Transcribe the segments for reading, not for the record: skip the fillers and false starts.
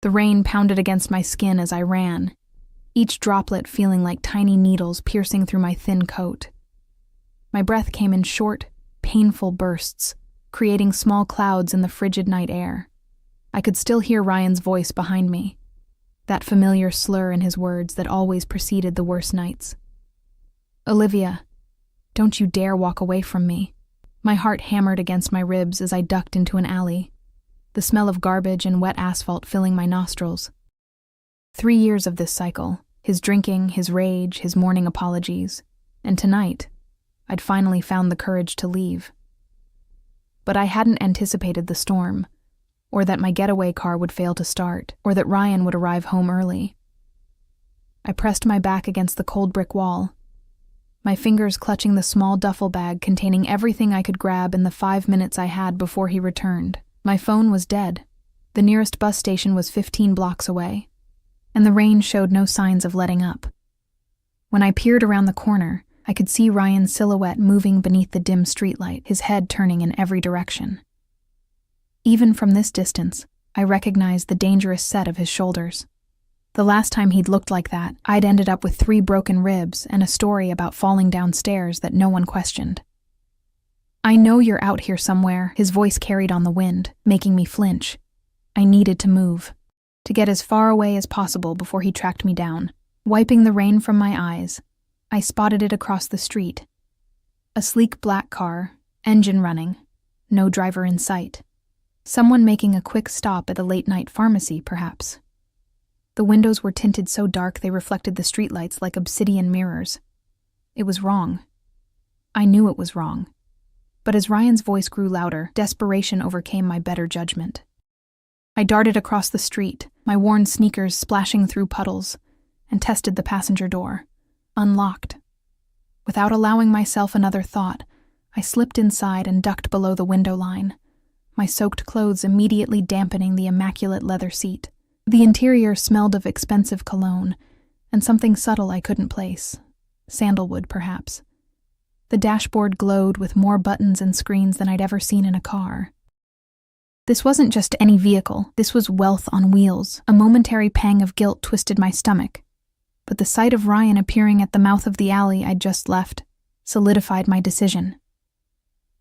The rain pounded against my skin as I ran, each droplet feeling like tiny needles piercing through my thin coat. My breath came in short, painful bursts, creating small clouds in the frigid night air. I could still hear Ryan's voice behind me, that familiar slur in his words that always preceded the worst nights. "Olivia, don't you dare walk away from me." My heart hammered against my ribs as I ducked into an alley, the smell of garbage and wet asphalt filling my nostrils. 3 years of this cycle, his drinking, his rage, his morning apologies, and tonight, I'd finally found the courage to leave. But I hadn't anticipated the storm, or that my getaway car would fail to start, or that Ryan would arrive home early. I pressed my back against the cold brick wall, my fingers clutching the small duffel bag containing everything I could grab in the 5 minutes I had before he returned. My phone was dead. The nearest bus station was 15 blocks away, and the rain showed no signs of letting up. When I peered around the corner, I could see Ryan's silhouette moving beneath the dim streetlight, his head turning in every direction. Even from this distance, I recognized the dangerous set of his shoulders. The last time he'd looked like that, I'd ended up with 3 broken ribs and a story about falling downstairs that no one questioned. "I know you're out here somewhere," his voice carried on the wind, making me flinch. I needed to move, to get as far away as possible before he tracked me down. Wiping the rain from my eyes, I spotted it across the street. A sleek black car, engine running, no driver in sight. Someone making a quick stop at the late-night pharmacy, perhaps. The windows were tinted so dark they reflected the streetlights like obsidian mirrors. It was wrong. I knew it was wrong. But as Ryan's voice grew louder, desperation overcame my better judgment. I darted across the street, my worn sneakers splashing through puddles, and tested the passenger door. Unlocked. Without allowing myself another thought, I slipped inside and ducked below the window line, my soaked clothes immediately dampening the immaculate leather seat. The interior smelled of expensive cologne, and something subtle I couldn't place. Sandalwood, perhaps. The dashboard glowed with more buttons and screens than I'd ever seen in a car. This wasn't just any vehicle, this was wealth on wheels. A momentary pang of guilt twisted my stomach, but the sight of Ryan appearing at the mouth of the alley I'd just left solidified my decision.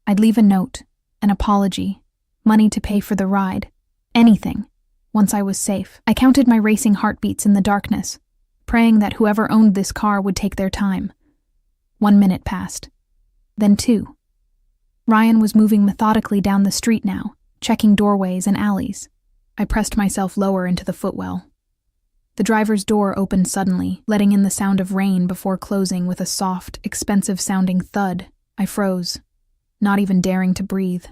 I'd leave a note, an apology, money to pay for the ride, anything, once I was safe. I counted my racing heartbeats in the darkness, praying that whoever owned this car would take their time. 1 minute passed. Then 2. Ryan was moving methodically down the street now, checking doorways and alleys. I pressed myself lower into the footwell. The driver's door opened suddenly, letting in the sound of rain before closing with a soft, expensive-sounding thud. I froze, not even daring to breathe.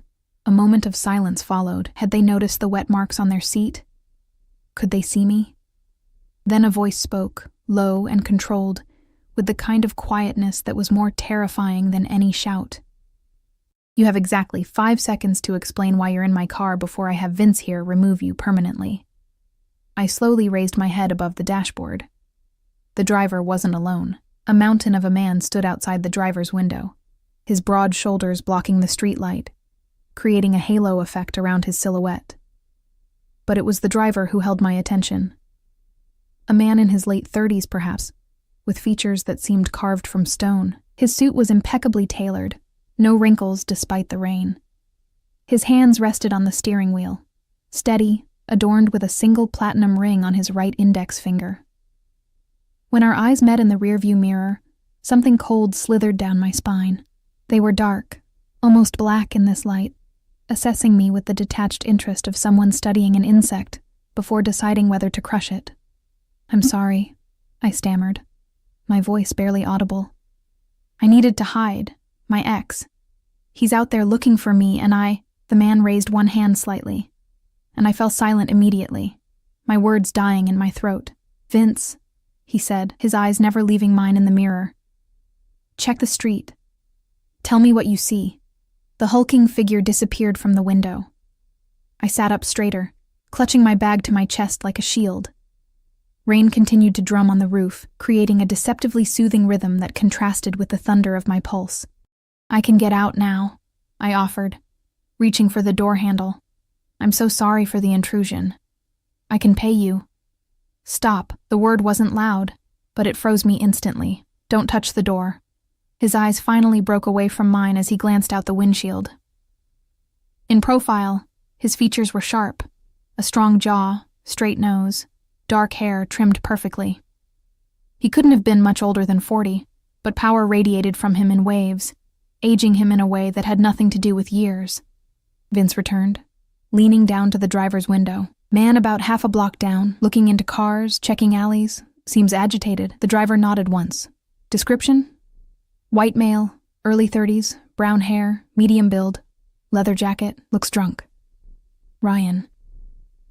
A moment of silence followed. Had they noticed the wet marks on their seat? Could they see me? Then a voice spoke, low and controlled, with the kind of quietness that was more terrifying than any shout. "You have exactly 5 seconds to explain why you're in my car before I have Vince here remove you permanently." I slowly raised my head above the dashboard. The driver wasn't alone. A mountain of a man stood outside the driver's window, his broad shoulders blocking the streetlight, creating a halo effect around his silhouette. But it was the driver who held my attention. A man in his late 30s, perhaps, with features that seemed carved from stone. His suit was impeccably tailored, no wrinkles despite the rain. His hands rested on the steering wheel, steady, adorned with a single platinum ring on his right index finger. When our eyes met in the rearview mirror, something cold slithered down my spine. They were dark, almost black in this light, assessing me with the detached interest of someone studying an insect before deciding whether to crush it. "I'm sorry," I stammered, my voice barely audible. "I needed to hide. My ex. He's out there looking for me and I—" The man raised one hand slightly, and I fell silent immediately, my words dying in my throat. "Vince," he said, his eyes never leaving mine in the mirror. "Check the street. Tell me what you see." The hulking figure disappeared from the window. I sat up straighter, clutching my bag to my chest like a shield. Rain continued to drum on the roof, creating a deceptively soothing rhythm that contrasted with the thunder of my pulse. "I can get out now," I offered, reaching for the door handle. "I'm so sorry for the intrusion." I can pay you. Stop. The word wasn't loud, but it froze me instantly. Don't touch the door. His eyes finally broke away from mine as he glanced out the windshield. In profile, his features were sharp. A strong jaw, straight nose, dark hair trimmed perfectly. He couldn't have been much older than 40, but power radiated from him in waves, aging him in a way that had nothing to do with years. Vince returned, leaning down to the driver's window. Man about half a block down, looking into cars, checking alleys, seems agitated. The driver nodded once. Description? White male, early 30s, brown hair, medium build, leather jacket, looks drunk. Ryan.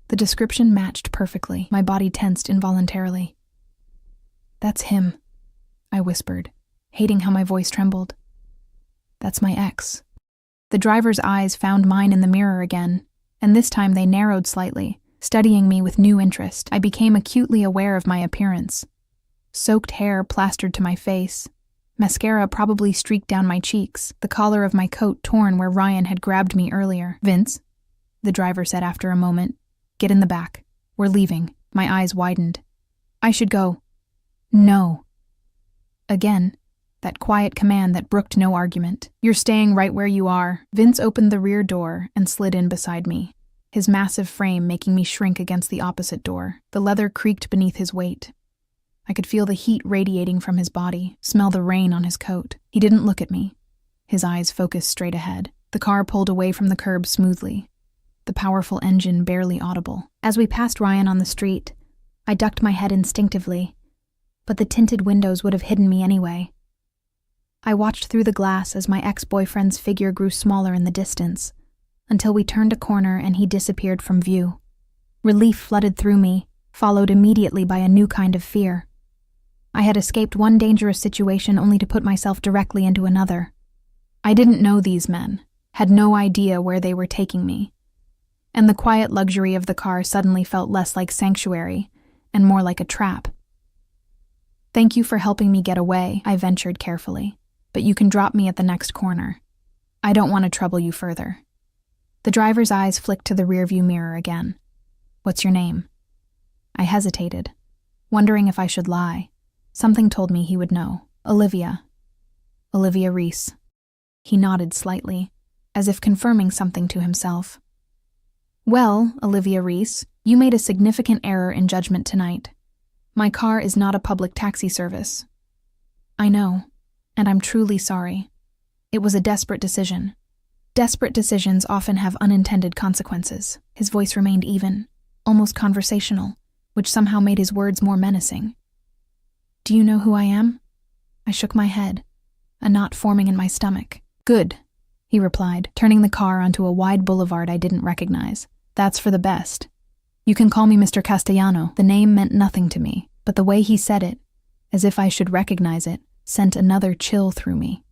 The description matched perfectly. My body tensed involuntarily. That's him, I whispered, hating how my voice trembled. That's my ex. The driver's eyes found mine in the mirror again, and this time they narrowed slightly, studying me with new interest. I became acutely aware of my appearance. Soaked hair plastered to my face, mascara probably streaked down my cheeks, the collar of my coat torn where Ryan had grabbed me earlier. Vince, the driver said after a moment, get in the back. We're leaving. My eyes widened. I should go. No. Again, that quiet command that brooked no argument. You're staying right where you are. Vince opened the rear door and slid in beside me, his massive frame making me shrink against the opposite door. The leather creaked beneath his weight. I could feel the heat radiating from his body, smell the rain on his coat. He didn't look at me. His eyes focused straight ahead. The car pulled away from the curb smoothly, the powerful engine barely audible. As we passed Ryan on the street, I ducked my head instinctively, but the tinted windows would have hidden me anyway. I watched through the glass as my ex-boyfriend's figure grew smaller in the distance, until we turned a corner and he disappeared from view. Relief flooded through me, followed immediately by a new kind of fear. I had escaped one dangerous situation only to put myself directly into another. I didn't know these men, had no idea where they were taking me, and the quiet luxury of the car suddenly felt less like sanctuary and more like a trap. Thank you for helping me get away, I ventured carefully, but you can drop me at the next corner. I don't want to trouble you further. The driver's eyes flicked to the rearview mirror again. What's your name? I hesitated, wondering if I should lie. Something told me he would know. Olivia. Olivia Reese. He nodded slightly, as if confirming something to himself. Well, Olivia Reese, you made a significant error in judgment tonight. My car is not a public taxi service. I know, and I'm truly sorry. It was a desperate decision. Desperate decisions often have unintended consequences. His voice remained even, almost conversational, which somehow made his words more menacing. Do you know who I am? I shook my head, a knot forming in my stomach. Good, he replied, turning the car onto a wide boulevard I didn't recognize. That's for the best. You can call me Mr. Castellano. The name meant nothing to me, but the way he said it, as if I should recognize it, sent another chill through me.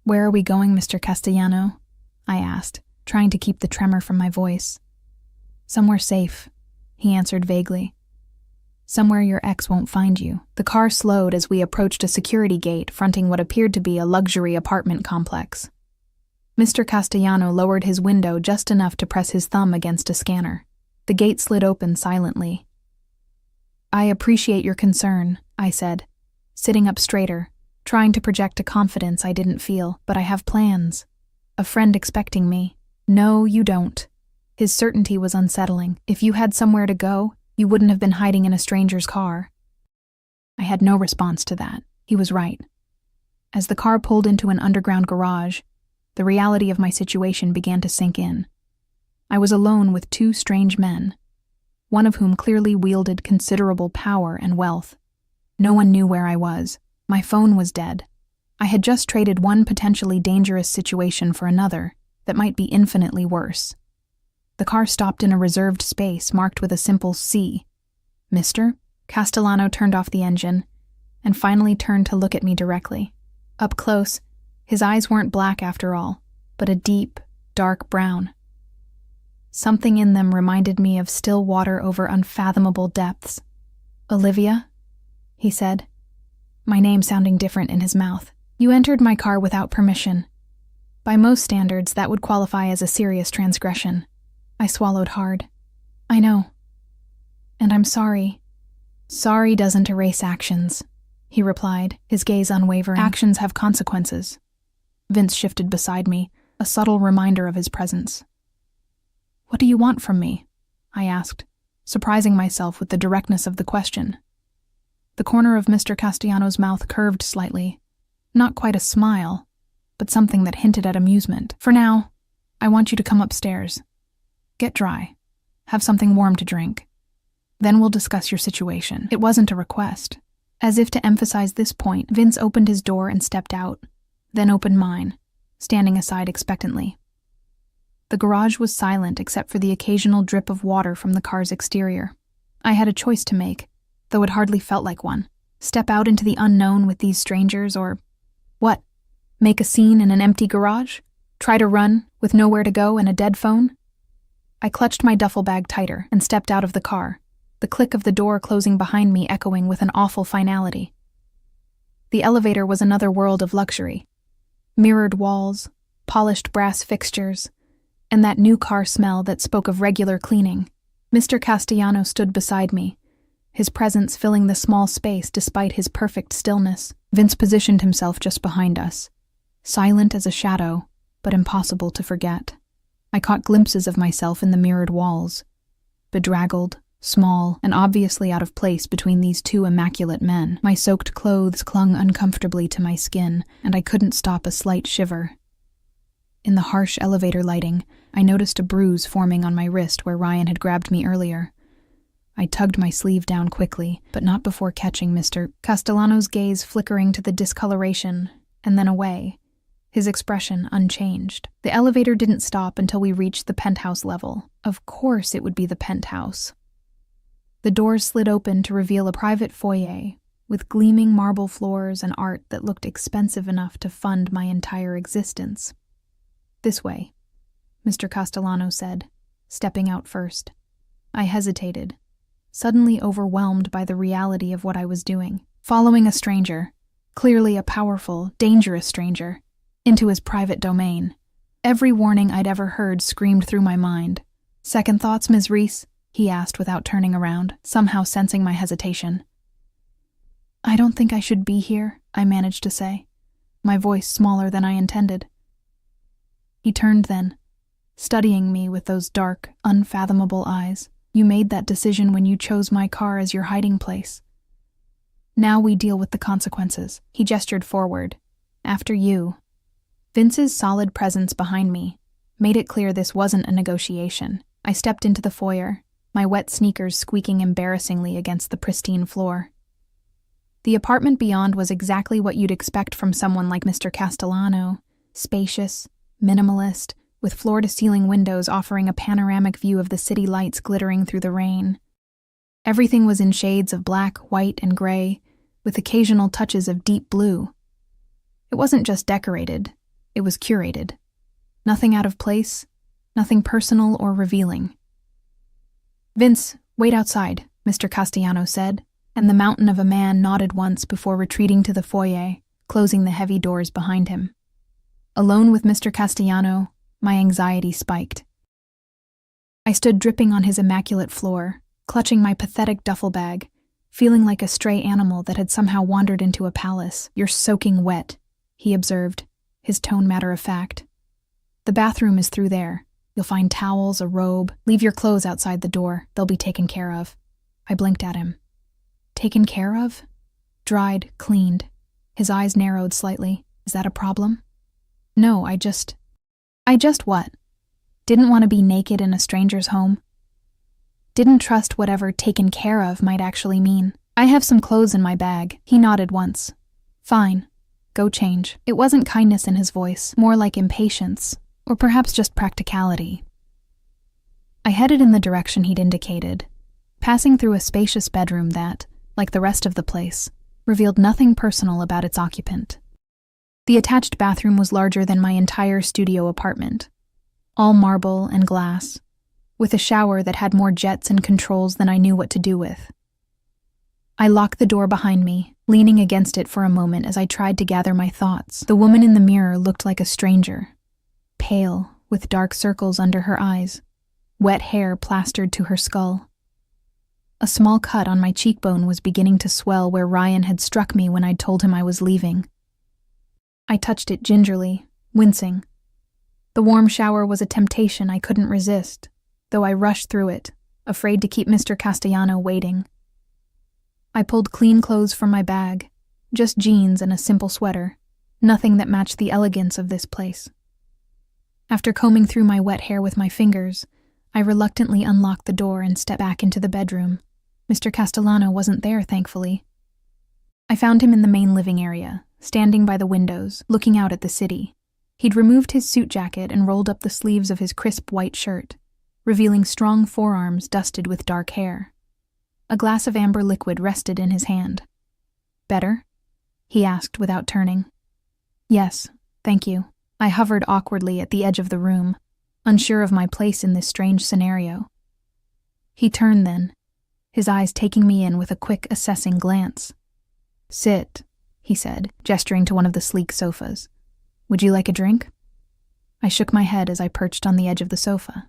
Where are we going, Mr. Castellano? I asked, trying to keep the tremor from my voice. Somewhere safe, he answered vaguely. Somewhere your ex won't find you. The car slowed as we approached a security gate fronting what appeared to be a luxury apartment complex. Mr. Castellano lowered his window just enough to press his thumb against a scanner. The gate slid open silently. I appreciate your concern, I said, sitting up straighter, trying to project a confidence I didn't feel, but I have plans. A friend expecting me. No, you don't. His certainty was unsettling. If you had somewhere to go, you wouldn't have been hiding in a stranger's car. I had no response to that. He was right. As the car pulled into an underground garage, the reality of my situation began to sink in. I was alone with two strange men, one of whom clearly wielded considerable power and wealth. No one knew where I was. My phone was dead. I had just traded one potentially dangerous situation for another that might be infinitely worse. The car stopped in a reserved space marked with a simple C. Mister? Castellano turned off the engine and finally turned to look at me directly. Up close, his eyes weren't black after all, but a deep, dark brown. Something in them reminded me of still water over unfathomable depths. Olivia? He said, my name sounding different in his mouth. You entered my car without permission. By most standards, that would qualify as a serious transgression. I swallowed hard. I know, And I'm sorry. Sorry doesn't erase actions, he replied, his gaze unwavering. Actions have consequences. Vince shifted beside me, a subtle reminder of his presence. What do you want from me? I asked, surprising myself with the directness of the question. The corner of Mr. Castellano's mouth curved slightly. Not quite a smile, but something that hinted at amusement. For now, I want you to come upstairs. Get dry. Have something warm to drink. Then we'll discuss your situation. It wasn't a request. As if to emphasize this point, Vince opened his door and stepped out, then opened mine, standing aside expectantly. The garage was silent except for the occasional drip of water from the car's exterior. I had a choice to make, though it hardly felt like one. Step out into the unknown with these strangers, or what? Make a scene in an empty garage? Try to run, with nowhere to go and a dead phone? I clutched my duffel bag tighter and stepped out of the car, the click of the door closing behind me echoing with an awful finality. The elevator was another world of luxury. Mirrored walls, polished brass fixtures, and that new car smell that spoke of regular cleaning. Mr. Castellano stood beside me, his presence filling the small space despite his perfect stillness. Vince positioned himself just behind us, silent as a shadow, but impossible to forget. I caught glimpses of myself in the mirrored walls, bedraggled, small, and obviously out of place between these two immaculate men. My soaked clothes clung uncomfortably to my skin, and I couldn't stop a slight shiver. In the harsh elevator lighting, I noticed a bruise forming on my wrist where Ryan had grabbed me earlier. I tugged my sleeve down quickly, but not before catching Mr. Castellano's gaze flickering to the discoloration, and then away, his expression unchanged. The elevator didn't stop until we reached the penthouse level. Of course it would be the penthouse. The doors slid open to reveal a private foyer, with gleaming marble floors and art that looked expensive enough to fund my entire existence. This way, Mr. Castellano said, stepping out first. I hesitated, suddenly overwhelmed by the reality of what I was doing. Following a stranger, clearly a powerful, dangerous stranger, into his private domain. Every warning I'd ever heard screamed through my mind. Second thoughts, Ms. Reese? He asked without turning around, somehow sensing my hesitation. I don't think I should be here, I managed to say, my voice smaller than I intended. He turned then, studying me with those dark, unfathomable eyes. You made that decision when you chose my car as your hiding place. Now we deal with the consequences. He gestured forward. After you. Vince's solid presence behind me made it clear this wasn't a negotiation. I stepped into the foyer, my wet sneakers squeaking embarrassingly against the pristine floor. The apartment beyond was exactly what you'd expect from someone like Mr. Castellano, spacious, minimalist, with floor-to-ceiling windows offering a panoramic view of the city lights glittering through the rain. Everything was in shades of black, white, and gray, with occasional touches of deep blue. It wasn't just decorated, it was curated. Nothing out of place, nothing personal or revealing. Vince, wait outside, Mr. Castellano said, and the mountain of a man nodded once before retreating to the foyer, closing the heavy doors behind him. Alone with Mr. Castellano, my anxiety spiked. I stood dripping on his immaculate floor, clutching my pathetic duffel bag, feeling like a stray animal that had somehow wandered into a palace. You're soaking wet, he observed, his tone matter-of-fact. The bathroom is through there. You'll find towels, a robe. Leave your clothes outside the door. They'll be taken care of. I blinked at him. Taken care of? Dried, cleaned. His eyes narrowed slightly. Is that a problem? No, I just what? Didn't want to be naked in a stranger's home. Didn't trust whatever taken care of might actually mean. I have some clothes in my bag. He nodded once. Fine. Go change. It wasn't kindness in his voice, more like impatience, or perhaps just practicality. I headed in the direction he'd indicated, passing through a spacious bedroom that, like the rest of the place, revealed nothing personal about its occupant. The attached bathroom was larger than my entire studio apartment, all marble and glass, with a shower that had more jets and controls than I knew what to do with. I locked the door behind me, leaning against it for a moment as I tried to gather my thoughts. The woman in the mirror looked like a stranger, pale, with dark circles under her eyes, wet hair plastered to her skull. A small cut on my cheekbone was beginning to swell where Ryan had struck me when I'd told him I was leaving. I touched it gingerly, wincing. The warm shower was a temptation I couldn't resist, though I rushed through it, afraid to keep Mr. Castellano waiting. I pulled clean clothes from my bag, just jeans and a simple sweater, nothing that matched the elegance of this place. After combing through my wet hair with my fingers, I reluctantly unlocked the door and stepped back into the bedroom. Mr. Castellano wasn't there, thankfully. I found him in the main living area, standing by the windows, looking out at the city. He'd removed his suit jacket and rolled up the sleeves of his crisp white shirt, revealing strong forearms dusted with dark hair. A glass of amber liquid rested in his hand. "Better?" he asked without turning. "Yes, thank you." I hovered awkwardly at the edge of the room, unsure of my place in this strange scenario. He turned then, his eyes taking me in with a quick, assessing glance. "Sit," he said, gesturing to one of the sleek sofas. "Would you like a drink?" I shook my head as I perched on the edge of the sofa.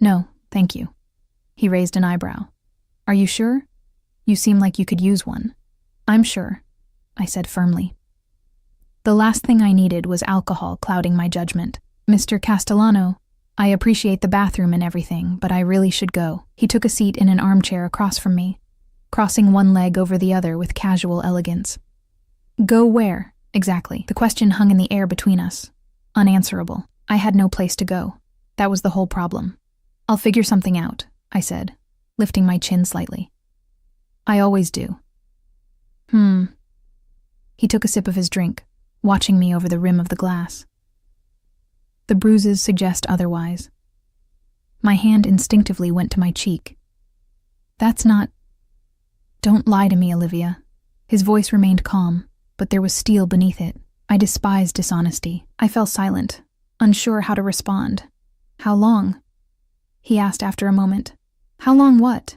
"No, thank you." He raised an eyebrow. "Are you sure? You seem like you could use one." "I'm sure," I said firmly. The last thing I needed was alcohol clouding my judgment. "Mr. Castellano, I appreciate the bathroom and everything, but I really should go." He took a seat in an armchair across from me, crossing one leg over the other with casual elegance. "Go where, exactly?" The question hung in the air between us, unanswerable. I had no place to go. That was the whole problem. "I'll figure something out," I said, lifting my chin slightly. "I always do." He took a sip of his drink, watching me over the rim of the glass. The bruises suggest otherwise. My hand instinctively went to my cheek. "That's not—" "Don't lie to me, Olivia." His voice remained calm, but there was steel beneath it. I despise dishonesty. I fell silent, unsure how to respond. "How long?" he asked after a moment. "How long what?"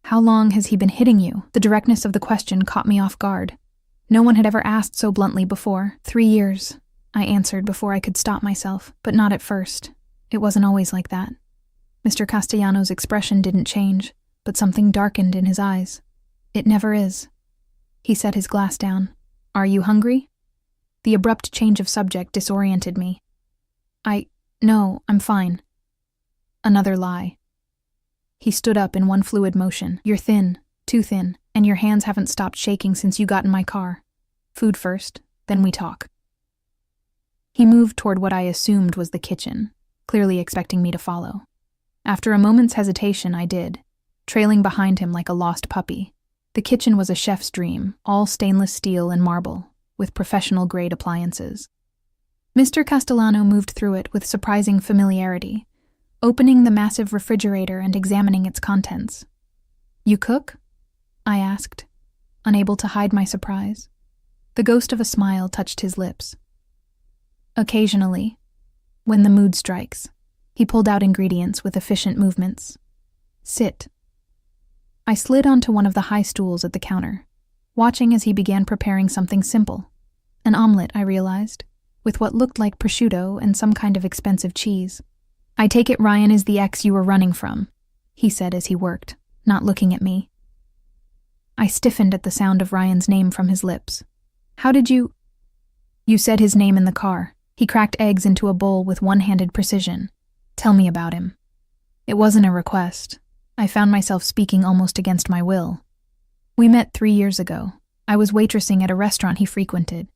"How long has he been hitting you?" The directness of the question caught me off guard. No one had ever asked so bluntly before. 3 years, I answered before I could stop myself, but not at first. It wasn't always like that. Mr. Castellano's expression didn't change, but something darkened in his eyes. "It never is." He set his glass down. "Are you hungry?" The abrupt change of subject disoriented me. No, I'm fine." Another lie. He stood up in one fluid motion. "You're thin, too thin, and your hands haven't stopped shaking since you got in my car. Food first, then we talk." He moved toward what I assumed was the kitchen, clearly expecting me to follow. After a moment's hesitation, I did, trailing behind him like a lost puppy. The kitchen was a chef's dream, all stainless steel and marble, with professional-grade appliances. Mr. Castellano moved through it with surprising familiarity, opening the massive refrigerator and examining its contents. "You cook?" I asked, unable to hide my surprise. The ghost of a smile touched his lips. "Occasionally, when the mood strikes." He pulled out ingredients with efficient movements. "Sit." I slid onto one of the high stools at the counter, watching as he began preparing something simple. An omelet, I realized, with what looked like prosciutto and some kind of expensive cheese. "I take it Ryan is the ex you were running from," he said as he worked, not looking at me. I stiffened at the sound of Ryan's name from his lips. "How did you—" "You said his name in the car." He cracked eggs into a bowl with one-handed precision. "Tell me about him." It wasn't a request. I found myself speaking almost against my will. "We met 3 years ago. I was waitressing at a restaurant he frequented.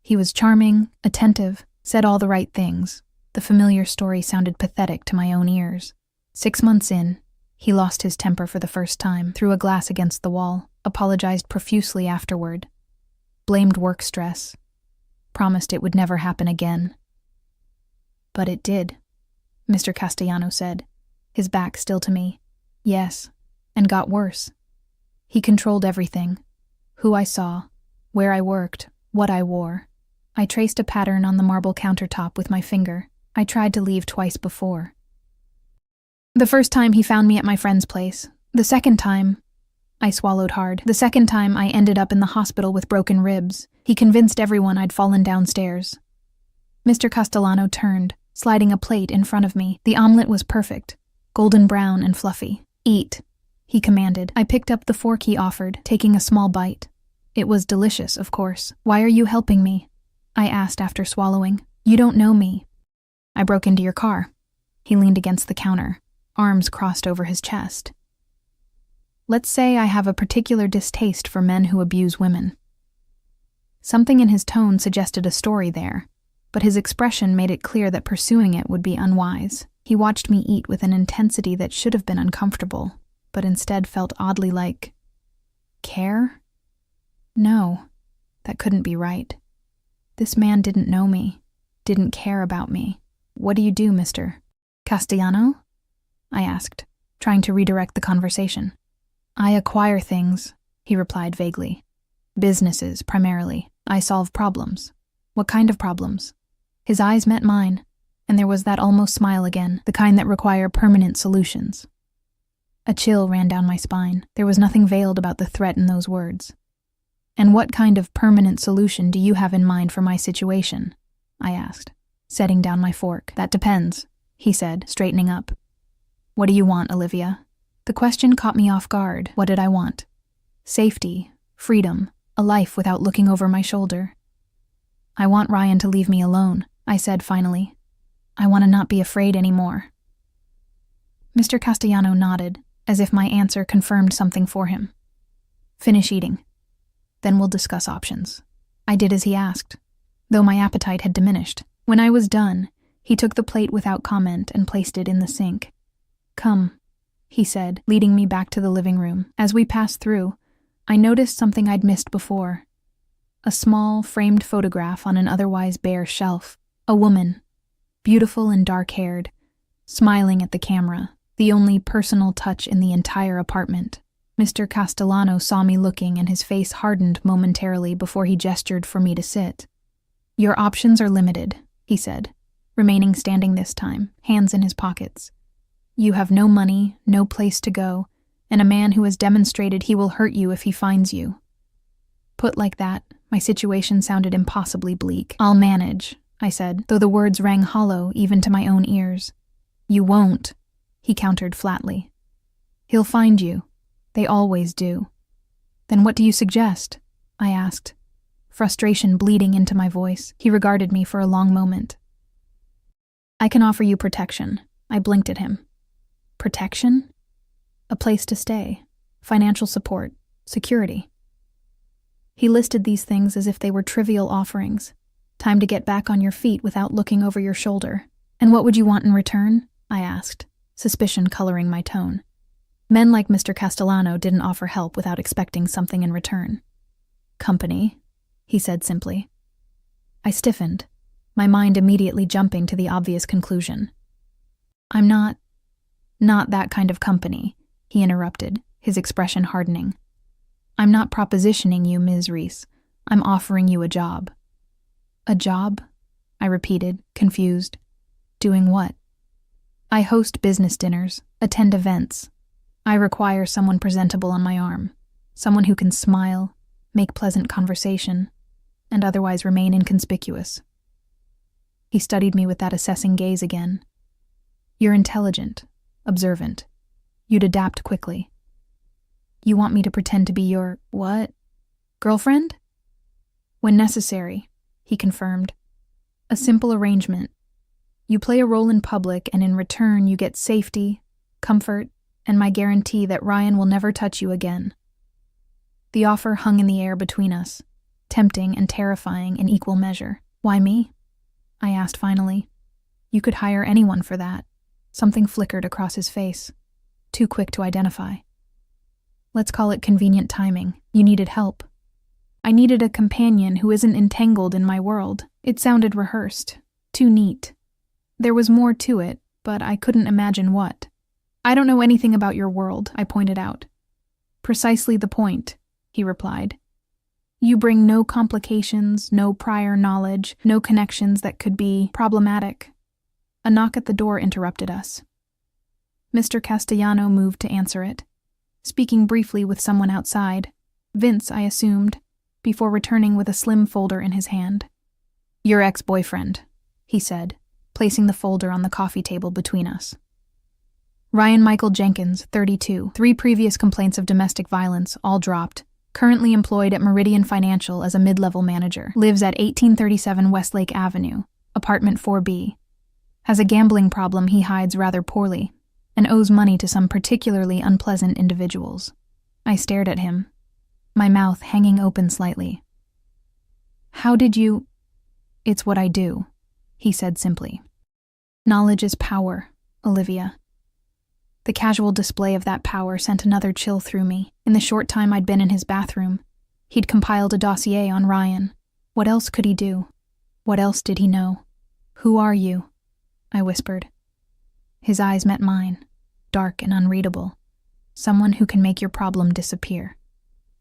He was charming, attentive, said all the right things. The familiar story sounded pathetic to my own ears. 6 months in, he lost his temper for the first time, threw a glass against the wall, apologized profusely afterward, blamed work stress, promised it would never happen again." "But it did," Mr. Castellano said, his back still to me. "Yes, and got worse. He controlled everything. Who I saw, where I worked, what I wore. I traced a pattern on the marble countertop with my finger. I tried to leave twice before. The first time he found me at my friend's place. The second time—" I swallowed hard. "The second time I ended up in the hospital with broken ribs. He convinced everyone I'd fallen downstairs." Mr. Castellano turned, sliding a plate in front of me. The omelet was perfect, golden brown and fluffy. "Eat," he commanded. I picked up the fork he offered, taking a small bite. It was delicious, of course. Why are you helping me? I asked after swallowing. You don't know me. I broke into your car. He leaned against the counter, arms crossed over his chest. Let's say I have a particular distaste for men who abuse women. Something in his tone suggested a story there, but his expression made it clear that pursuing it would be unwise. He watched me eat with an intensity that should have been uncomfortable, but instead felt oddly like care? No, that couldn't be right. This man didn't know me, didn't care about me. What do you do, Mr. Castellano? I asked, trying to redirect the conversation. I acquire things, he replied vaguely. Businesses, primarily. I solve problems. What kind of problems? His eyes met mine, and there was that almost smile again, the kind that require permanent solutions. A chill ran down my spine. There was nothing veiled about the threat in those words. And what kind of permanent solution do you have in mind for my situation? I asked, setting down my fork. That depends, he said, straightening up. What do you want, Olivia? The question caught me off guard. What did I want? Safety, freedom, a life without looking over my shoulder. I want Ryan to leave me alone, I said finally. I want to not be afraid anymore. Mr. Castellano nodded, as if my answer confirmed something for him. Finish eating. Then we'll discuss options. I did as he asked, though my appetite had diminished. When I was done, he took the plate without comment and placed it in the sink. Come, he said, leading me back to the living room. As we passed through, I noticed something I'd missed before. A small, framed photograph on an otherwise bare shelf. A woman, beautiful and dark-haired, smiling at the camera, the only personal touch in the entire apartment. Mr. Castellano saw me looking and his face hardened momentarily before he gestured for me to sit. Your options are limited, he said, remaining standing this time, hands in his pockets. You have no money, no place to go, and a man who has demonstrated he will hurt you if he finds you. Put like that, my situation sounded impossibly bleak. I'll manage, I said, though the words rang hollow even to my own ears. You won't, he countered flatly. He'll find you. They always do. Then what do you suggest? I asked, frustration bleeding into my voice. He regarded me for a long moment. I can offer you protection. I blinked at him. Protection? A place to stay, financial support, security. He listed these things as if they were trivial offerings. Time to get back on your feet without looking over your shoulder. And what would you want in return? I asked, suspicion coloring my tone. Men like Mr. Castellano didn't offer help without expecting something in return. Company, he said simply. I stiffened, my mind immediately jumping to the obvious conclusion. I'm not that kind of company, he interrupted, his expression hardening. I'm not propositioning you, Ms. Reese. I'm offering you a job. A job? I repeated, confused. Doing what? I host business dinners, attend events. I require someone presentable on my arm, someone who can smile, make pleasant conversation, and otherwise remain inconspicuous. He studied me with that assessing gaze again. You're intelligent, observant. You'd adapt quickly. You want me to pretend to be your, what? Girlfriend? When necessary, he confirmed. A simple arrangement. You play a role in public, and in return you get safety, comfort, and my guarantee that Ryan will never touch you again. The offer hung in the air between us, tempting and terrifying in equal measure. Why me? I asked finally. You could hire anyone for that. Something flickered across his face, too quick to identify. Let's call it convenient timing. You needed help. I needed a companion who isn't entangled in my world. It sounded rehearsed, too neat. There was more to it, but I couldn't imagine what. I don't know anything about your world, I pointed out. Precisely the point, he replied. You bring no complications, no prior knowledge, no connections that could be problematic. A knock at the door interrupted us. Mr. Castellano moved to answer it, speaking briefly with someone outside, Vince, I assumed, before returning with a slim folder in his hand. Your ex-boyfriend, he said, placing the folder on the coffee table between us. Ryan Michael Jenkins, 32, 3 previous complaints of domestic violence, all dropped. Currently employed at Meridian Financial as a mid-level manager. Lives at 1837 Westlake Avenue, apartment 4B. Has a gambling problem he hides rather poorly, and owes money to some particularly unpleasant individuals. I stared at him, my mouth hanging open slightly. How did you— It's what I do, he said simply. Knowledge is power, Olivia. The casual display of that power sent another chill through me. In the short time I'd been in his bathroom, he'd compiled a dossier on Ryan. What else could he do? What else did he know? Who are you? I whispered. His eyes met mine, dark and unreadable. Someone who can make your problem disappear.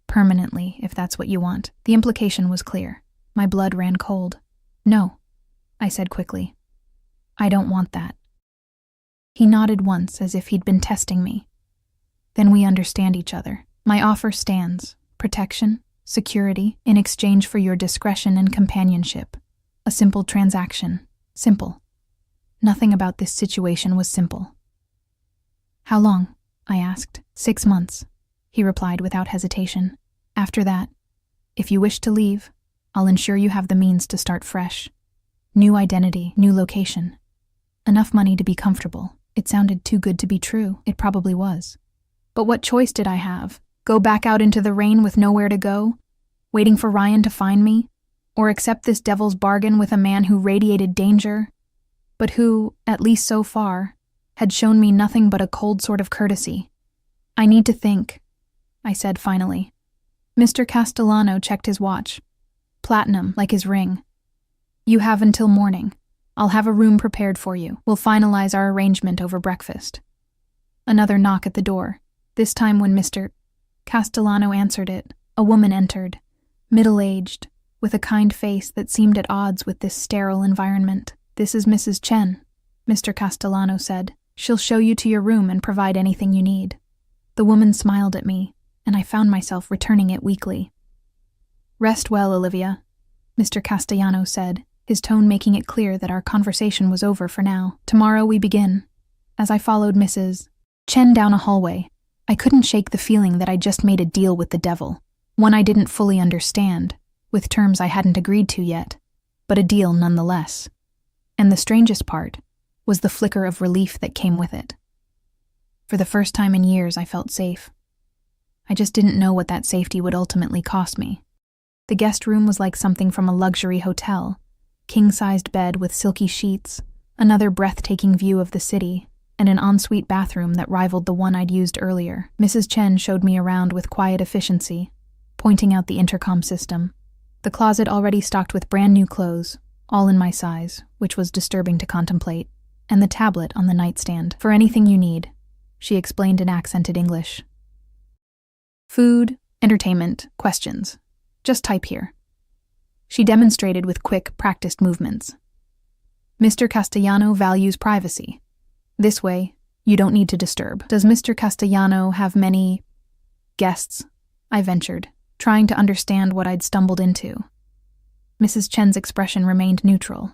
Permanently, if that's what you want. The implication was clear. My blood ran cold. No, I said quickly. I don't want that. He nodded once as if he'd been testing me. Then we understand each other. My offer stands. Protection, security, in exchange for your discretion and companionship. A simple transaction. Simple. Nothing about this situation was simple. How long? I asked. 6 months, he replied without hesitation. After that, if you wish to leave, I'll ensure you have the means to start fresh. New identity, new location. Enough money to be comfortable. It sounded too good to be true. It probably was. But what choice did I have? Go back out into the rain with nowhere to go? Waiting for Ryan to find me? Or accept this devil's bargain with a man who radiated danger, but who, at least so far, had shown me nothing but a cold sort of courtesy? I need to think, I said finally. Mr. Castellano checked his watch. Platinum, like his ring. You have until morning. I'll have a room prepared for you. We'll finalize our arrangement over breakfast. Another knock at the door. This time when Mr. Castellano answered it, a woman entered, middle-aged, with a kind face that seemed at odds with this sterile environment. This is Mrs. Chen, Mr. Castellano said. She'll show you to your room and provide anything you need. The woman smiled at me, and I found myself returning it weakly. Rest well, Olivia, Mr. Castellano said, his tone making it clear that our conversation was over for now. Tomorrow we begin. As I followed Mrs. Chen down a hallway, I couldn't shake the feeling that I'd just made a deal with the devil, one I didn't fully understand, with terms I hadn't agreed to yet, but a deal nonetheless. And the strangest part was the flicker of relief that came with it. For the first time in years, I felt safe. I just didn't know what that safety would ultimately cost me. The guest room was like something from a luxury hotel, king-sized bed with silky sheets, another breathtaking view of the city, and an ensuite bathroom that rivaled the one I'd used earlier. Mrs. Chen showed me around with quiet efficiency, pointing out the intercom system, the closet already stocked with brand new clothes, all in my size, which was disturbing to contemplate, and the tablet on the nightstand. For anything you need, she explained in accented English. Food, entertainment, questions. Just type here. She demonstrated with quick, practiced movements. Mr. Castellano values privacy. This way, you don't need to disturb. Does Mr. Castellano have many guests? I ventured, trying to understand what I'd stumbled into. Mrs. Chen's expression remained neutral.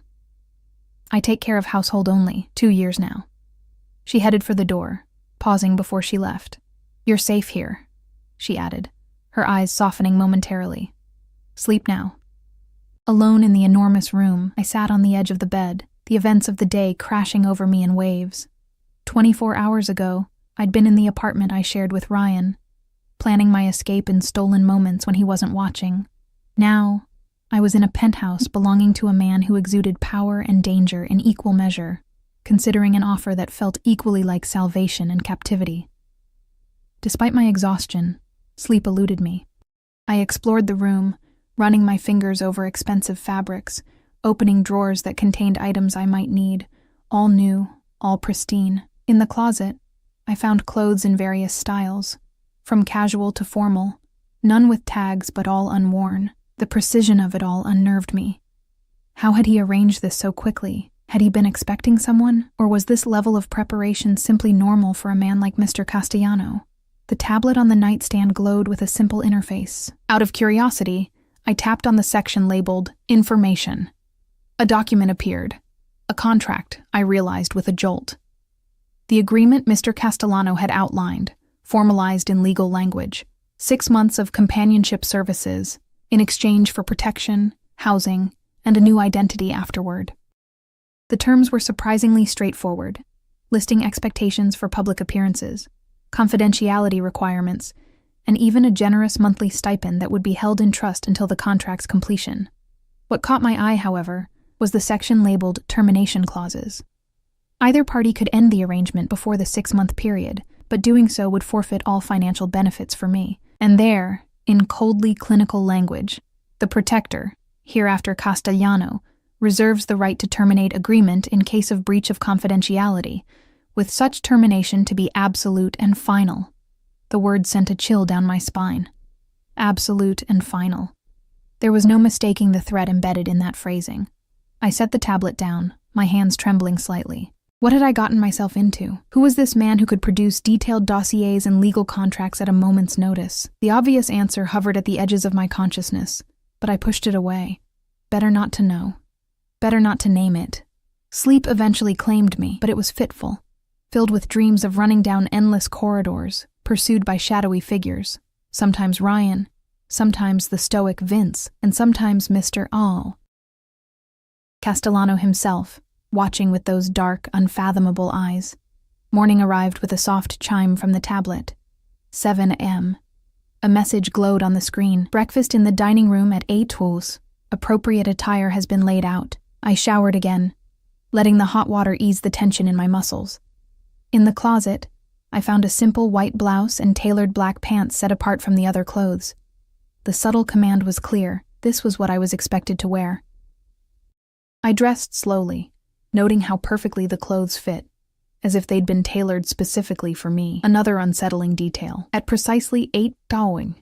I take care of household only, 2 years now. She headed for the door, pausing before she left. You're safe here, she added, her eyes softening momentarily. Sleep now. Alone in the enormous room, I sat on the edge of the bed, the events of the day crashing over me in waves. 24 hours ago, I'd been in the apartment I shared with Ryan, planning my escape in stolen moments when he wasn't watching. Now, I was in a penthouse belonging to a man who exuded power and danger in equal measure, considering an offer that felt equally like salvation and captivity. Despite my exhaustion, sleep eluded me. I explored the room, running my fingers over expensive fabrics, opening drawers that contained items I might need, all new, all pristine. In the closet, I found clothes in various styles, from casual to formal, none with tags but all unworn. The precision of it all unnerved me. How had he arranged this so quickly? Had he been expecting someone, or was this level of preparation simply normal for a man like Mr. Castellano? The tablet on the nightstand glowed with a simple interface. Out of curiosity, I tapped on the section labeled Information. A document appeared. A contract, I realized with a jolt. The agreement Mr. Castellano had outlined, formalized in legal language, 6 months of companionship services in exchange for protection, housing, and a new identity afterward. The terms were surprisingly straightforward, listing expectations for public appearances, confidentiality requirements, and even a generous monthly stipend that would be held in trust until the contract's completion. What caught my eye, however, was the section labeled termination clauses. Either party could end the arrangement before the 6-month period, but doing so would forfeit all financial benefits for me. And there, in coldly clinical language, the protector, hereafter Castellano, reserves the right to terminate agreement in case of breach of confidentiality, with such termination to be absolute and final. The word sent a chill down my spine. Absolute and final. There was no mistaking the threat embedded in that phrasing. I set the tablet down, my hands trembling slightly. What had I gotten myself into? Who was this man who could produce detailed dossiers and legal contracts at a moment's notice? The obvious answer hovered at the edges of my consciousness, but I pushed it away. Better not to know. Better not to name it. Sleep eventually claimed me, but it was fitful, filled with dreams of running down endless corridors, pursued by shadowy figures, sometimes Ryan, sometimes the stoic Vince, and sometimes Mr. All. Castellano himself, watching with those dark, unfathomable eyes. Morning arrived with a soft chime from the tablet. 7 a.m. A message glowed on the screen. Breakfast in the dining room at 8:00. Appropriate attire has been laid out. I showered again, letting the hot water ease the tension in my muscles. In the closet, I found a simple white blouse and tailored black pants set apart from the other clothes. The subtle command was clear. This was what I was expected to wear. I dressed slowly, noting how perfectly the clothes fit, as if they'd been tailored specifically for me. Another unsettling detail. At precisely 8:00,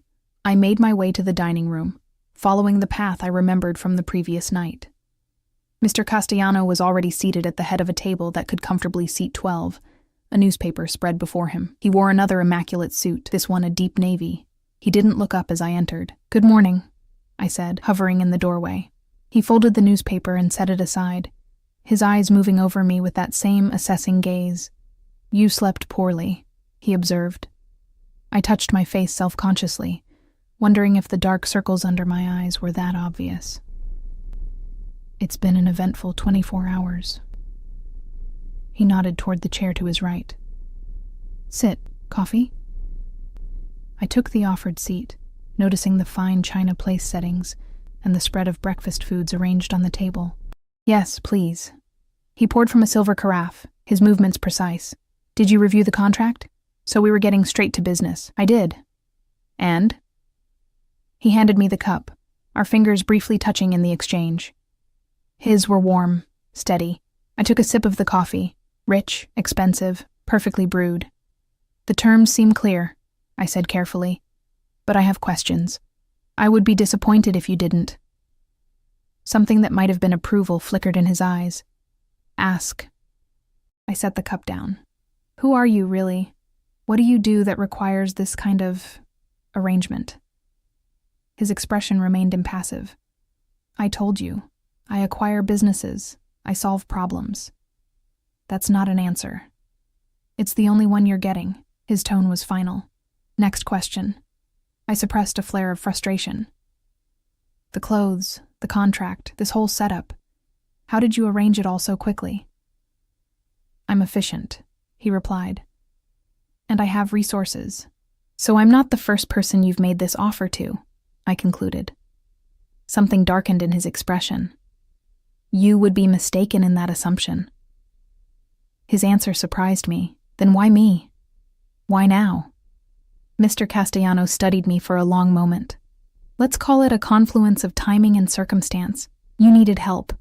I made my way to the dining room, following the path I remembered from the previous night. Mr. Castellano was already seated at the head of a table that could comfortably seat 12, a newspaper spread before him. He wore another immaculate suit, this one a deep navy. He didn't look up as I entered. "Good morning," I said, hovering in the doorway. He folded the newspaper and set it aside, his eyes moving over me with that same assessing gaze. "You slept poorly," he observed. I touched my face self-consciously, wondering if the dark circles under my eyes were that obvious. "It's been an eventful 24 hours. He nodded toward the chair to his right. "Sit. Coffee?" I took the offered seat, noticing the fine china place settings and the spread of breakfast foods arranged on the table. "Yes, please." He poured from a silver carafe, his movements precise. "Did you review the contract?" So we were getting straight to business. "I did." "And?" He handed me the cup, our fingers briefly touching in the exchange. His were warm, steady. I took a sip of the coffee, rich, expensive, perfectly brewed. "The terms seem clear," I said carefully, "but I have questions. I would be disappointed if you didn't." Something that might have been approval flickered in his eyes. "Ask." I set the cup down. "Who are you, really? What do you do that requires this kind of arrangement?" His expression remained impassive. "I told you. I acquire businesses. I solve problems." "That's not an answer." "It's the only one you're getting." His tone was final. "Next question." I suppressed a flare of frustration. "The clothes, the contract, this whole setup. How did you arrange it all so quickly?" "I'm efficient," he replied. "And I have resources. So I'm not the first person you've made this offer to," I concluded. Something darkened in his expression. "You would be mistaken in that assumption." His answer surprised me. Then why me? Why now? Mr. Castellano studied me for a long moment. "Let's call it a confluence of timing and circumstance. You needed help.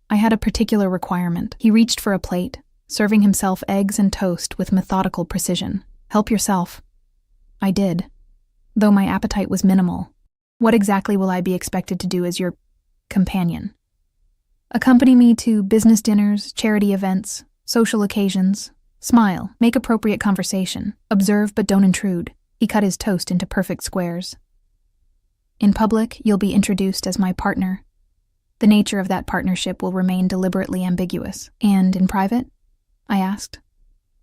I had a particular requirement." He reached for a plate, serving himself eggs and toast with methodical precision. "Help yourself." I did, though my appetite was minimal. "What exactly will I be expected to do as your companion?" "Accompany me to business dinners, charity events, social occasions. Smile, make appropriate conversation. Observe but don't intrude." He cut his toast into perfect squares. "In public, you'll be introduced as my partner. The nature of that partnership will remain deliberately ambiguous." "And in private?" I asked.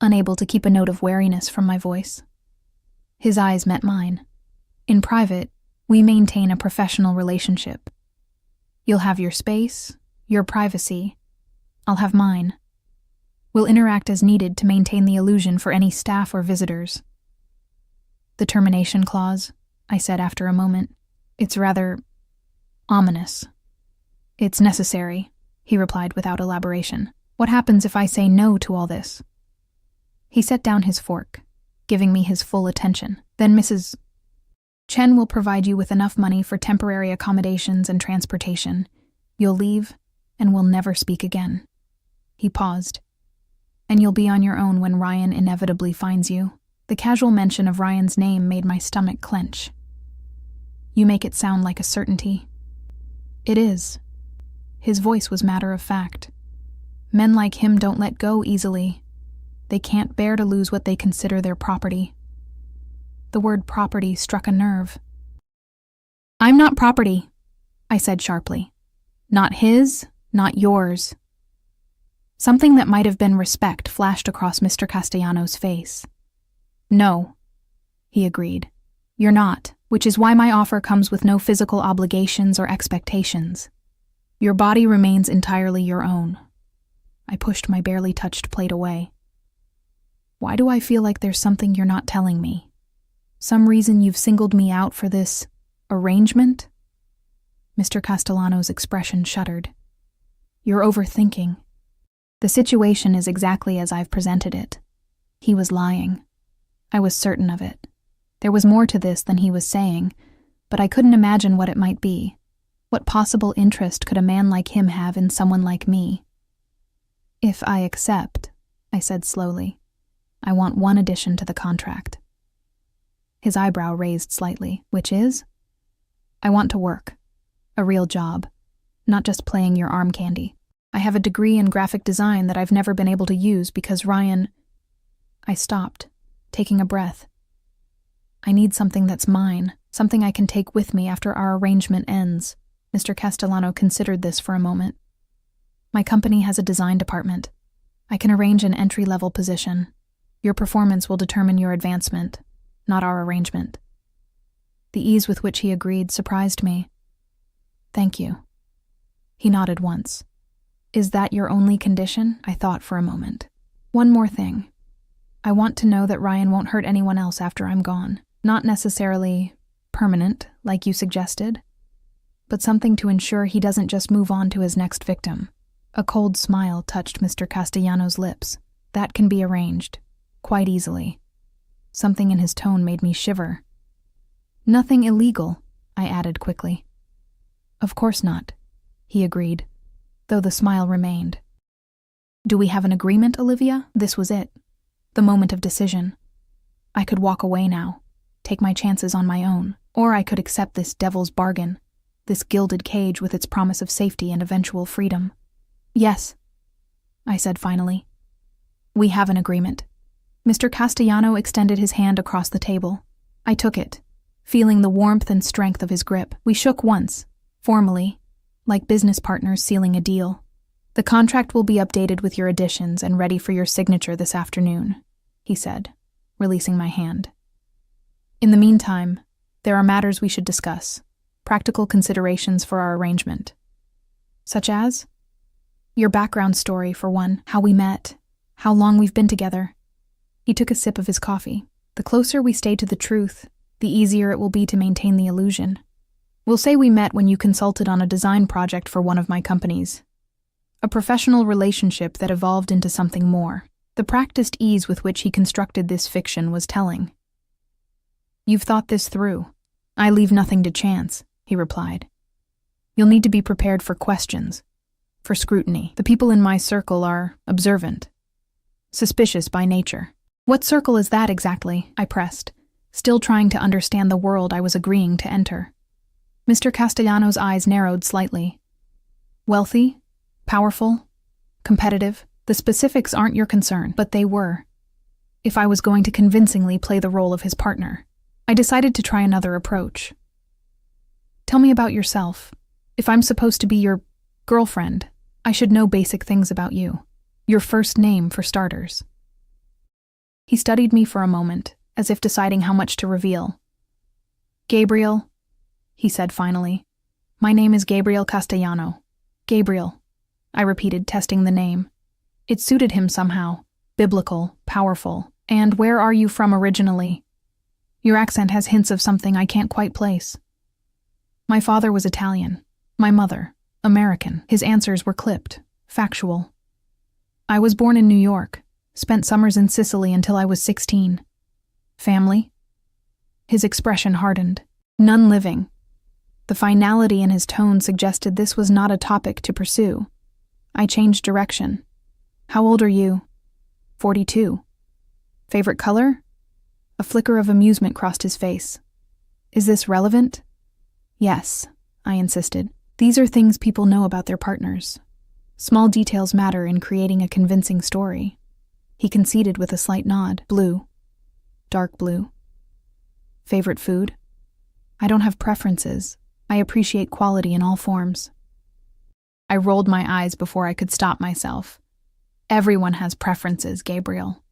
unable to keep a note of wariness from my voice. His eyes met mine. In private, we maintain a professional relationship. You'll have your space, your privacy. I'll have mine. We'll interact as needed to maintain the illusion for any staff or visitors. The termination clause, I said after a moment. It's rather ominous. It's necessary, he replied without elaboration. What happens if I say no to all this? He set down his fork, giving me his full attention. Then Mrs. Chen will provide you with enough money for temporary accommodations and transportation. You'll leave, and we'll never speak again. He paused. And you'll be on your own when Ryan inevitably finds you. The casual mention of Ryan's name made my stomach clench. You make it sound like a certainty. It is. His voice was matter of fact. Men like him don't let go easily. They can't bear to lose what they consider their property. The word property struck a nerve. I'm not property, I said sharply. Not his, not yours. Something that might have been respect flashed across Mr. Castellano's face. No, he agreed. You're not, which is why my offer comes with no physical obligations or expectations. Your body remains entirely your own. I pushed my barely touched plate away. Why do I feel like there's something you're not telling me? Some reason you've singled me out for this arrangement? Mr. Castellano's expression shuddered. You're overthinking. The situation is exactly as I've presented it. He was lying. I was certain of it. There was more to this than he was saying, but I couldn't imagine what it might be. What possible interest could a man like him have in someone like me? If I accept, I said slowly, I want one addition to the contract. His eyebrow raised slightly, which is? I want to work. A real job. Not just playing your arm candy. I have a degree in graphic design that I've never been able to use because Ryan... I stopped, taking a breath. I need something that's mine, something I can take with me after our arrangement ends. Mr. Castellano considered this for a moment. My company has a design department. I can arrange an entry-level position. Your performance will determine your advancement, not our arrangement. The ease with which he agreed surprised me. Thank you. He nodded once. Is that your only condition? I thought for a moment. One more thing. I want to know that Ryan won't hurt anyone else after I'm gone. Not necessarily permanent, like you suggested, but something to ensure he doesn't just move on to his next victim. A cold smile touched Mr. Castellano's lips. That can be arranged, quite easily. Something in his tone made me shiver. Nothing illegal, I added quickly. Of course not, he agreed, though the smile remained. Do we have an agreement, Olivia? This was it. The moment of decision. I could walk away now, take my chances on my own, or I could accept this devil's bargain, this gilded cage with its promise of safety and eventual freedom. Yes, I said finally. We have an agreement. Mr. Castellano extended his hand across the table. I took it, feeling the warmth and strength of his grip. We shook once, formally, like business partners sealing a deal. The contract will be updated with your additions and ready for your signature this afternoon, he said, releasing my hand. In the meantime, there are matters we should discuss, practical considerations for our arrangement. Such as? Your background story, for one, how we met, how long we've been together. He took a sip of his coffee. The closer we stay to the truth, the easier it will be to maintain the illusion. We'll say we met when you consulted on a design project for one of my companies. A professional relationship that evolved into something more. The practiced ease with which he constructed this fiction was telling. You've thought this through. I leave nothing to chance, he replied. You'll need to be prepared for questions, for scrutiny. The people in my circle are observant, suspicious by nature. What circle is that exactly? I pressed, still trying to understand the world I was agreeing to enter. Mr. Castellano's eyes narrowed slightly. Wealthy? Powerful? Competitive? The specifics aren't your concern, but they were. If I was going to convincingly play the role of his partner, I decided to try another approach. Tell me about yourself. If I'm supposed to be your girlfriend, I should know basic things about you. Your first name, for starters. He studied me for a moment, as if deciding how much to reveal. "Gabriel," he said finally. "My name is Gabriel Castellano." "Gabriel," I repeated, testing the name. It suited him somehow. Biblical, powerful. "And where are you from originally? Your accent has hints of something I can't quite place." "My father was Italian. My mother, American." His answers were clipped, factual. "I was born in New York, spent summers in Sicily until I was 16. Family?" His expression hardened. "None living." The finality in his tone suggested this was not a topic to pursue. I changed direction. "How old are you?" 42. "Favorite color?" A flicker of amusement crossed his face. "Is this relevant?" "Yes," I insisted. "These are things people know about their partners. Small details matter in creating a convincing story." He conceded with a slight nod. "Blue. Dark blue." "Favorite food?" "I don't have preferences. I appreciate quality in all forms." I rolled my eyes before I could stop myself. "Everyone has preferences, Gabriel."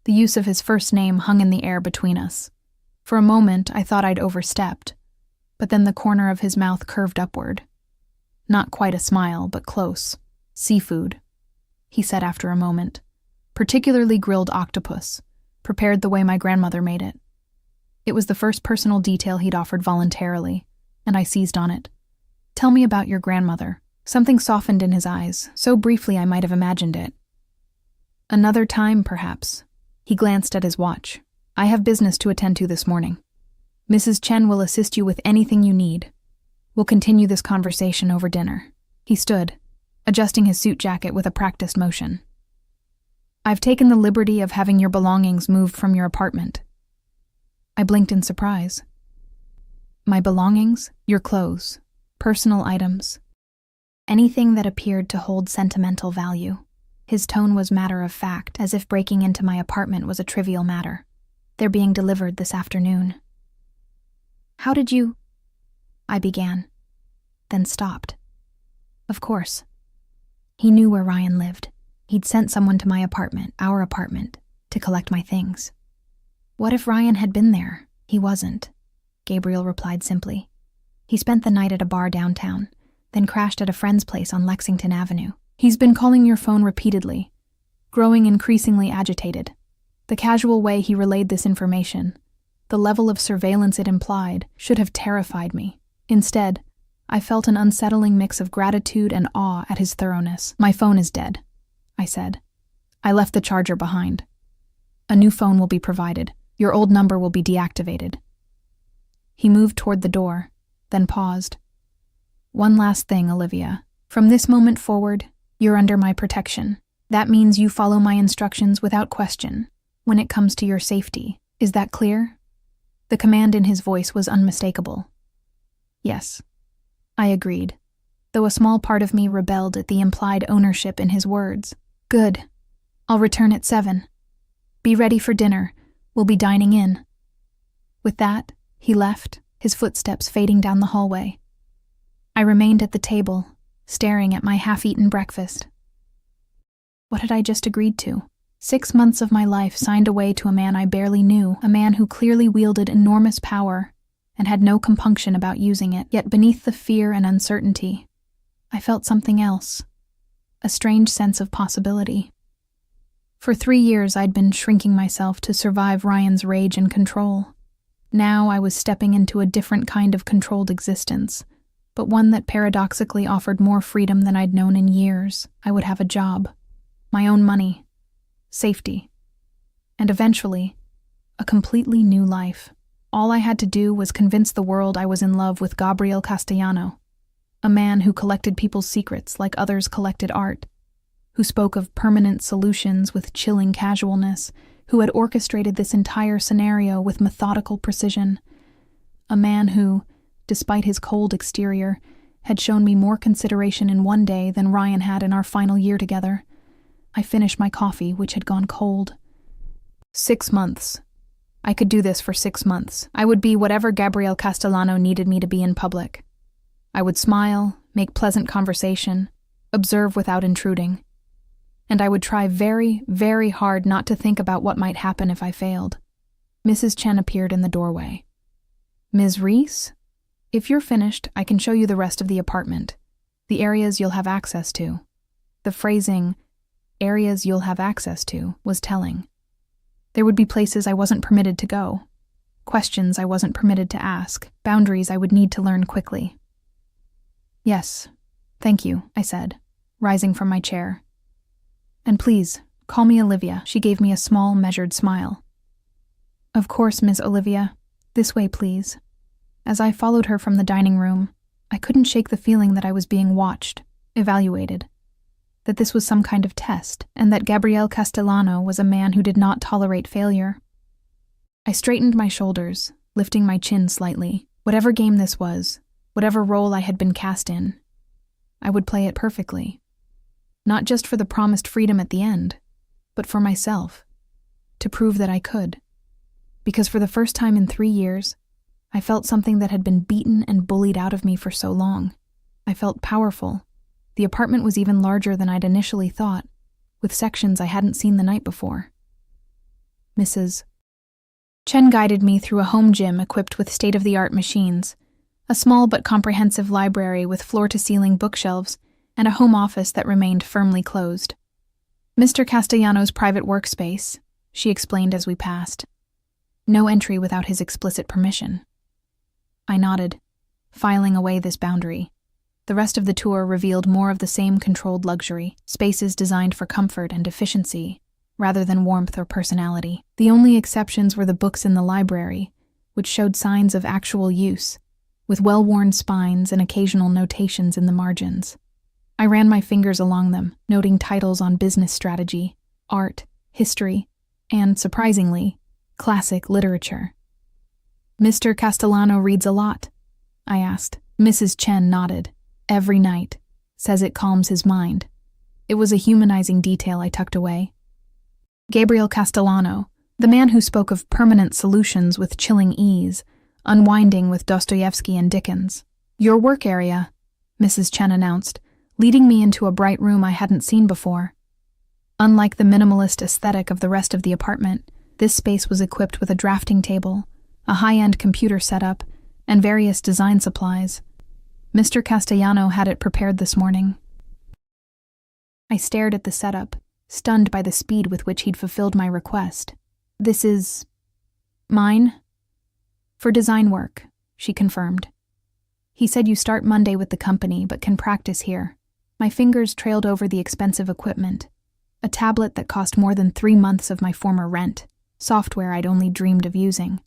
The use of his first name hung in the air between us. For a moment, I thought I'd overstepped, but then the corner of his mouth curved upward. Not quite a smile, but close. "Seafood," he said after a moment. "Particularly grilled octopus, prepared the way my grandmother made it." It was the first personal detail he'd offered voluntarily, and I seized on it. "Tell me about your grandmother." Something softened in his eyes, so briefly I might have imagined it. "Another time, perhaps." He glanced at his watch. "I have business to attend to this morning. Mrs. Chen will assist you with anything you need. We'll continue this conversation over dinner." He stood, adjusting his suit jacket with a practiced motion. "I've taken the liberty of having your belongings moved from your apartment." I blinked in surprise. "My belongings?" "Your clothes, personal items, anything that appeared to hold sentimental value." His tone was matter-of-fact, as if breaking into my apartment was a trivial matter. "They're being delivered this afternoon." "How did you—" I began, then stopped. Of course. He knew where Ryan lived. He'd sent someone to my apartment, our apartment, to collect my things. What if Ryan had been there? He wasn't, Gabriel replied simply. He spent the night at a bar downtown, then crashed at a friend's place on Lexington Avenue. "He's been calling your phone repeatedly, growing increasingly agitated." The casual way he relayed this information, the level of surveillance it implied, should have terrified me. Instead, I felt an unsettling mix of gratitude and awe at his thoroughness. "My phone is dead," I said. "I left the charger behind. A new phone will be provided. Your old number will be deactivated." He moved toward the door, then paused. "One last thing, Olivia. From this moment forward, you're under my protection. That means you follow my instructions without question when it comes to your safety. Is that clear?" The command in his voice was unmistakable. "Yes," I agreed, though a small part of me rebelled at the implied ownership in his words. "Good. I'll return at 7. Be ready for dinner. We'll be dining in." With that, he left, his footsteps fading down the hallway. I remained at the table, staring at my half-eaten breakfast. What had I just agreed to? 6 months of my life signed away to a man I barely knew, a man who clearly wielded enormous power and had no compunction about using it. Yet beneath the fear and uncertainty, I felt something else, a strange sense of possibility. For 3 years I'd been shrinking myself to survive Ryan's rage and control. Now I was stepping into a different kind of controlled existence, but one that paradoxically offered more freedom than I'd known in years. I would have a job, my own money, safety, and eventually, a completely new life. All I had to do was convince the world I was in love with Gabriel Castellano, a man who collected people's secrets like others collected art, who spoke of permanent solutions with chilling casualness, who had orchestrated this entire scenario with methodical precision, a man who, despite his cold exterior, had shown me more consideration in one day than Ryan had in our final year together. I finished my coffee, which had gone cold. 6 months. I could do this for 6 months. I would be whatever Gabriel Castellano needed me to be in public. I would smile, make pleasant conversation, observe without intruding. and I would try very, very hard not to think about what might happen if I failed. Mrs. Chen appeared in the doorway. "Ms. Reese? If you're finished, I can show you the rest of the apartment. The areas you'll have access to." The phrasing, "areas you'll have access to," was telling. There would be places I wasn't permitted to go, questions I wasn't permitted to ask, boundaries I would need to learn quickly. "Yes, thank you," I said, rising from my chair. "And please, call me Olivia." She gave me a small, measured smile. "Of course, Miss Olivia. This way, please." As I followed her from the dining room, I couldn't shake the feeling that I was being watched, evaluated, that this was some kind of test, and that Gabriel Castellano was a man who did not tolerate failure. I straightened my shoulders, lifting my chin slightly. Whatever game this was, whatever role I had been cast in, I would play it perfectly. Not just for the promised freedom at the end, but for myself, to prove that I could. Because for the first time in 3 years, I felt something that had been beaten and bullied out of me for so long. I felt powerful. The apartment was even larger than I'd initially thought, with sections I hadn't seen the night before. Mrs. Chen guided me through a home gym equipped with state-of-the-art machines, a small but comprehensive library with floor-to-ceiling bookshelves, and a home office that remained firmly closed. "Mr. Castellano's private workspace," she explained as we passed. "No entry without his explicit permission." I nodded, filing away this boundary. The rest of the tour revealed more of the same controlled luxury, spaces designed for comfort and efficiency, rather than warmth or personality. The only exceptions were the books in the library, which showed signs of actual use, with well-worn spines and occasional notations in the margins. I ran my fingers along them, noting titles on business strategy, art, history, and, surprisingly, classic literature. "Mr. Castellano reads a lot?" I asked. Mrs. Chen nodded. "Every night. Says it calms his mind." It was a humanizing detail I tucked away. Gabriel Castellano, the man who spoke of permanent solutions with chilling ease, unwinding with Dostoevsky and Dickens. "Your work area," Mrs. Chen announced, leading me into a bright room I hadn't seen before. Unlike the minimalist aesthetic of the rest of the apartment, this space was equipped with a drafting table, a high-end computer setup, and various design supplies. Mr. Castellano had it prepared this morning. I stared at the setup, stunned by the speed with which he'd fulfilled my request. "This is... mine?" "For design work," she confirmed. "He said you start Monday with the company, but can practice here." My fingers trailed over the expensive equipment. A tablet that cost more than 3 months of my former rent, software I'd only dreamed of using.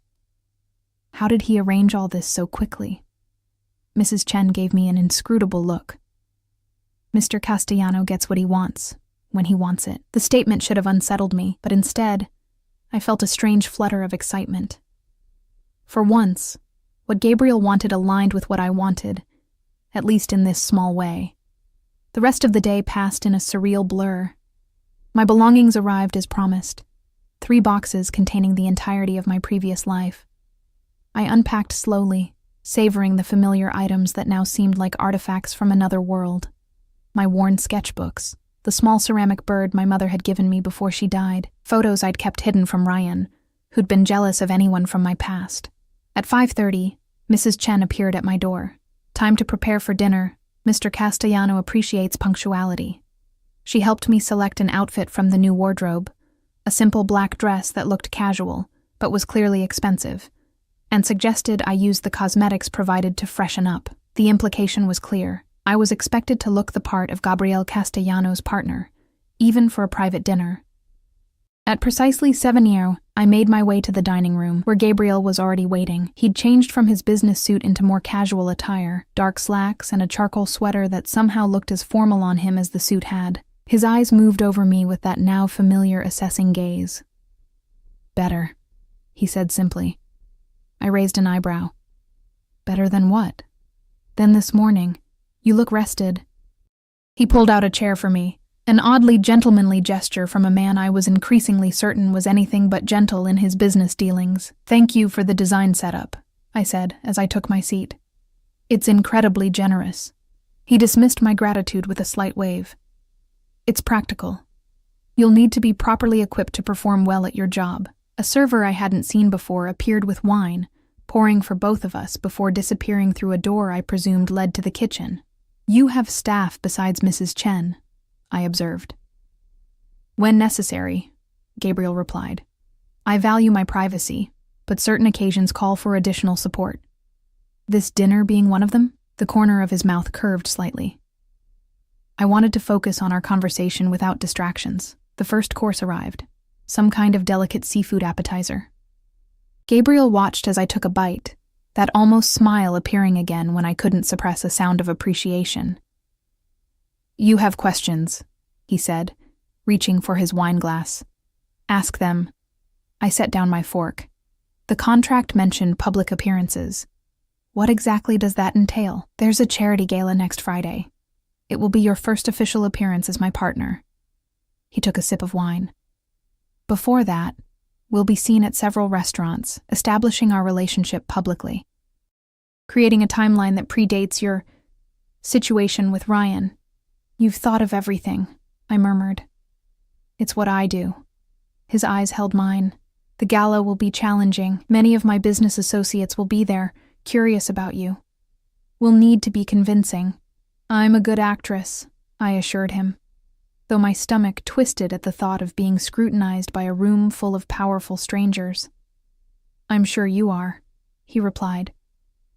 How did he arrange all this so quickly? Mrs. Chen gave me an inscrutable look. "Mr. Castellano gets what he wants, when he wants it." The statement should have unsettled me, but instead, I felt a strange flutter of excitement. For once, what Gabriel wanted aligned with what I wanted, at least in this small way. The rest of the day passed in a surreal blur. My belongings arrived as promised, 3 boxes containing the entirety of my previous life. I unpacked slowly, savoring the familiar items that now seemed like artifacts from another world. My worn sketchbooks, the small ceramic bird my mother had given me before she died, photos I'd kept hidden from Ryan, who'd been jealous of anyone from my past. At 5:30, Mrs. Chen appeared at my door. "Time to prepare for dinner. Mr. Castellano appreciates punctuality." She helped me select an outfit from the new wardrobe, a simple black dress that looked casual, but was clearly expensive, and suggested I use the cosmetics provided to freshen up. The implication was clear. I was expected to look the part of Gabriel Castellano's partner, even for a private dinner. At precisely 7 I made my way to the dining room, where Gabriel was already waiting. He'd changed from his business suit into more casual attire, dark slacks and a charcoal sweater that somehow looked as formal on him as the suit had. His eyes moved over me with that now familiar assessing gaze. "Better," he said simply. I raised an eyebrow. "Better than what?" "Than this morning. You look rested." He pulled out a chair for me, an oddly gentlemanly gesture from a man I was increasingly certain was anything but gentle in his business dealings. "Thank you for the design setup," I said as I took my seat. "It's incredibly generous." He dismissed my gratitude with a slight wave. "It's practical. You'll need to be properly equipped to perform well at your job. A server I hadn't seen before appeared with wine, pouring for both of us before disappearing through a door I presumed led to the kitchen. You have staff besides Mrs. Chen, I observed. When necessary, Gabriel replied. I value my privacy, but certain occasions call for additional support. This dinner being one of them? The corner of his mouth curved slightly. I wanted to focus on our conversation without distractions. The first course arrived, some kind of delicate seafood appetizer. Gabriel watched as I took a bite, that almost smile appearing again when I couldn't suppress a sound of appreciation. You have questions, he said, reaching for his wine glass. Ask them. I set down my fork. The contract mentioned public appearances. What exactly does that entail? There's a charity gala next Friday. It will be your first official appearance as my partner. He took a sip of wine. Before that, we'll be seen at several restaurants, establishing our relationship publicly. Creating a timeline that predates your situation with Ryan. You've thought of everything, I murmured. It's what I do. His eyes held mine. The gala will be challenging. Many of my business associates will be there, curious about you. We'll need to be convincing. I'm a good actress, I assured him, though my stomach twisted at the thought of being scrutinized by a room full of powerful strangers. I'm sure you are, he replied.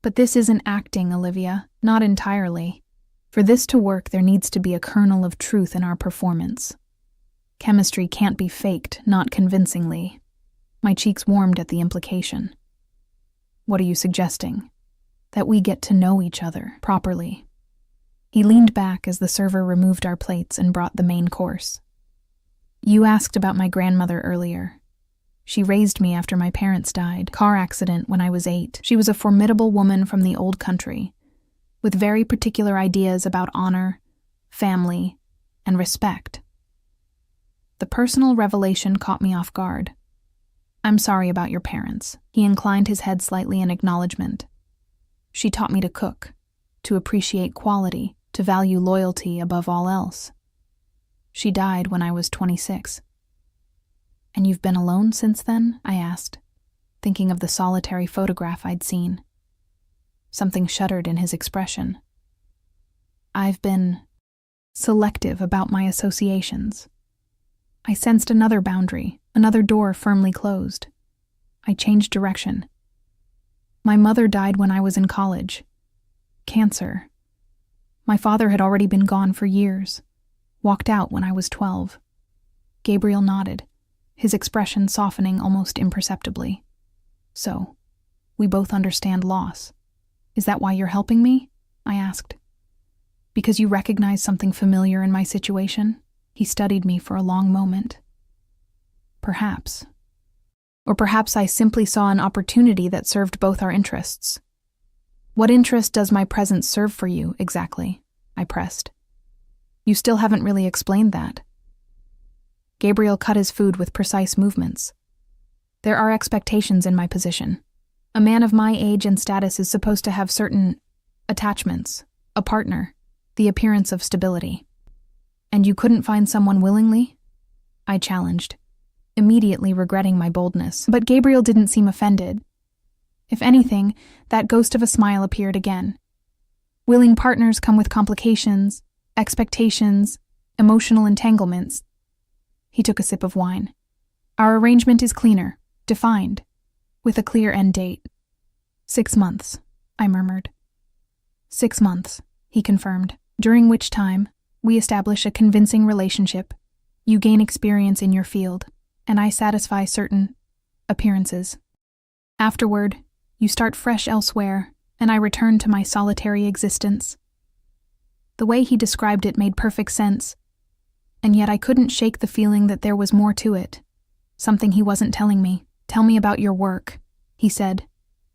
But this isn't acting, Olivia, not entirely. For this to work, there needs to be a kernel of truth in our performance. Chemistry can't be faked, not convincingly. My cheeks warmed at the implication. What are you suggesting? That we get to know each other properly. He leaned back as the server removed our plates and brought the main course. You asked about my grandmother earlier. She raised me after my parents died. Car accident when I was 8. She was a formidable woman from the old country, with very particular ideas about honor, family, and respect. The personal revelation caught me off guard. I'm sorry about your parents. He inclined his head slightly in acknowledgement. She taught me to cook, to appreciate quality, to value loyalty above all else. She died when I was 26. And you've been alone since then? I asked, thinking of the solitary photograph I'd seen. Something shuddered in his expression. I've been selective about my associations. I sensed another boundary, another door firmly closed. I changed direction. My mother died when I was in college. Cancer. My father had already been gone for years. Walked out when I was 12. Gabriel nodded, his expression softening almost imperceptibly. So, we both understand loss. Is that why you're helping me? I asked. Because you recognize something familiar in my situation? He studied me for a long moment. Perhaps. Or perhaps I simply saw an opportunity that served both our interests. What interest does my presence serve for you, exactly? I pressed. You still haven't really explained that. Gabriel cut his food with precise movements. There are expectations in my position. A man of my age and status is supposed to have certain attachments, a partner, the appearance of stability. And you couldn't find someone willingly? I challenged, immediately regretting my boldness. But Gabriel didn't seem offended. If anything, that ghost of a smile appeared again. Willing partners come with complications, expectations, emotional entanglements. He took a sip of wine. Our arrangement is cleaner, defined, with a clear end date. 6 months, I murmured. 6 months, he confirmed, during which time we establish a convincing relationship. You gain experience in your field, and I satisfy certain appearances. Afterward, you start fresh elsewhere, and I return to my solitary existence. The way he described it made perfect sense, and yet I couldn't shake the feeling that there was more to it, something he wasn't telling me. Tell me about your work, he said,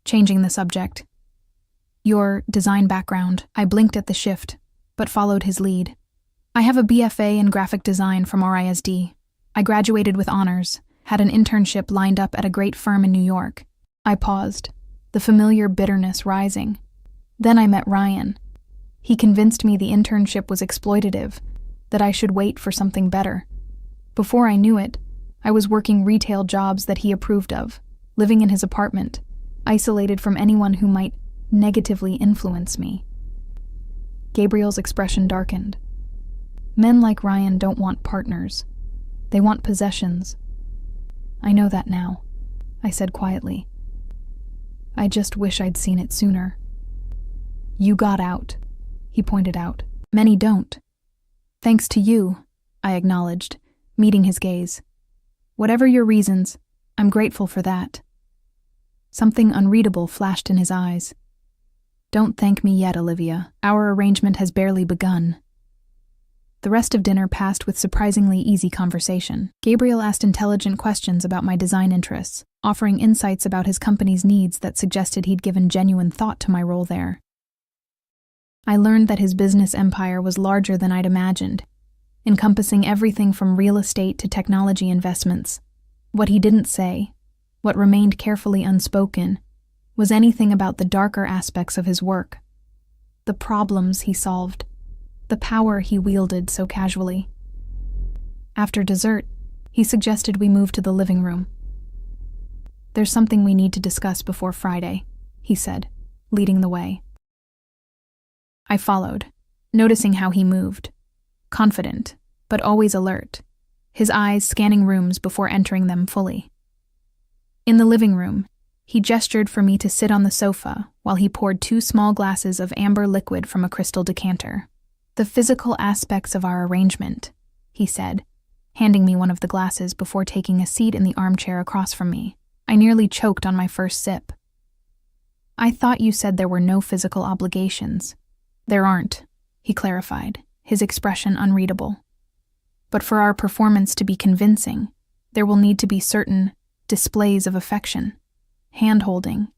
changing the subject. Your design background. I blinked at the shift, but followed his lead. I have a BFA in graphic design from RISD. I graduated with honors, had an internship lined up at a great firm in New York. I paused, the familiar bitterness rising. Then I met Ryan. He convinced me the internship was exploitative, that I should wait for something better. Before I knew it, I was working retail jobs that he approved of, living in his apartment, isolated from anyone who might negatively influence me. Gabriel's expression darkened. Men like Ryan don't want partners. They want possessions. I know that now, I said quietly. I just wish I'd seen it sooner. You got out, he pointed out. Many don't. Thanks to you, I acknowledged, meeting his gaze. Whatever your reasons, I'm grateful for that. Something unreadable flashed in his eyes. Don't thank me yet, Olivia. Our arrangement has barely begun. The rest of dinner passed with surprisingly easy conversation. Gabriel asked intelligent questions about my design interests, offering insights about his company's needs that suggested he'd given genuine thought to my role there. I learned that his business empire was larger than I'd imagined, encompassing everything from real estate to technology investments. What he didn't say, what remained carefully unspoken, was anything about the darker aspects of his work, the problems he solved, the power he wielded so casually. After dessert, he suggested we move to the living room. There's something we need to discuss before Friday, he said, leading the way. I followed, noticing how he moved, confident, but always alert, his eyes scanning rooms before entering them fully. In the living room, he gestured for me to sit on the sofa while he poured 2 small glasses of amber liquid from a crystal decanter. The physical aspects of our arrangement, he said, handing me one of the glasses before taking a seat in the armchair across from me. I nearly choked on my first sip. I thought you said there were no physical obligations. There aren't, he clarified, his expression unreadable. But for our performance to be convincing, there will need to be certain displays of affection, hand-holding,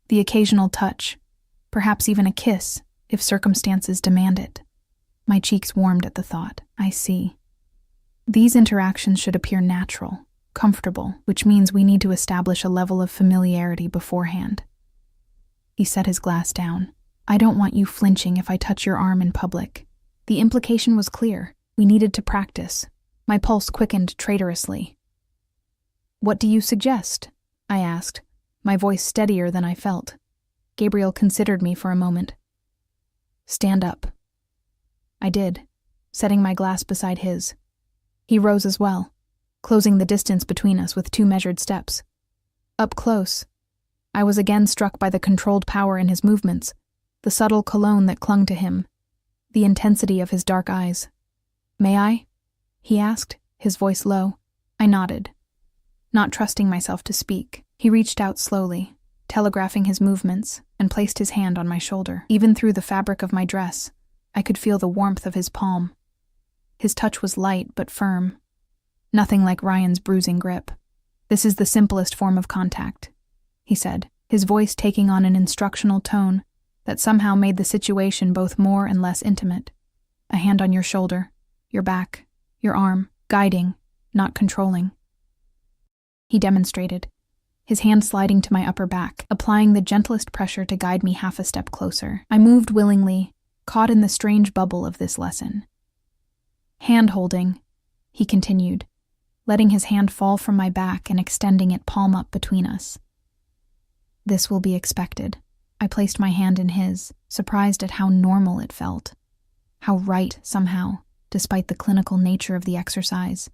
the occasional touch, perhaps even a kiss, if circumstances demand it. My cheeks warmed at the thought. I see. These interactions should appear natural, comfortable, which means we need to establish a level of familiarity beforehand. He set his glass down. I don't want you flinching if I touch your arm in public. The implication was clear. We needed to practice. My pulse quickened traitorously. What do you suggest? I asked, my voice steadier than I felt. Gabriel considered me for a moment. Stand up. I did, setting my glass beside his. He rose as well, closing the distance between us with 2 measured steps. Up close, I was again struck by the controlled power in his movements, the subtle cologne that clung to him, the intensity of his dark eyes. May I? He asked, his voice low. I nodded, not trusting myself to speak. He reached out slowly, telegraphing his movements, and placed his hand on my shoulder. Even through the fabric of my dress, I could feel the warmth of his palm. His touch was light but firm, nothing like Ryan's bruising grip. This is the simplest form of contact, he said, his voice taking on an instructional tone that somehow made the situation both more and less intimate. A hand on your shoulder, your back, your arm, guiding, not controlling. He demonstrated, his hand sliding to my upper back, applying the gentlest pressure to guide me half a step closer. I moved willingly, caught in the strange bubble of this lesson. Hand-holding, he continued, letting his hand fall from my back and extending it palm up between us. This will be expected. I placed my hand in his, surprised at how normal it felt. How right, somehow, despite the clinical nature of the exercise.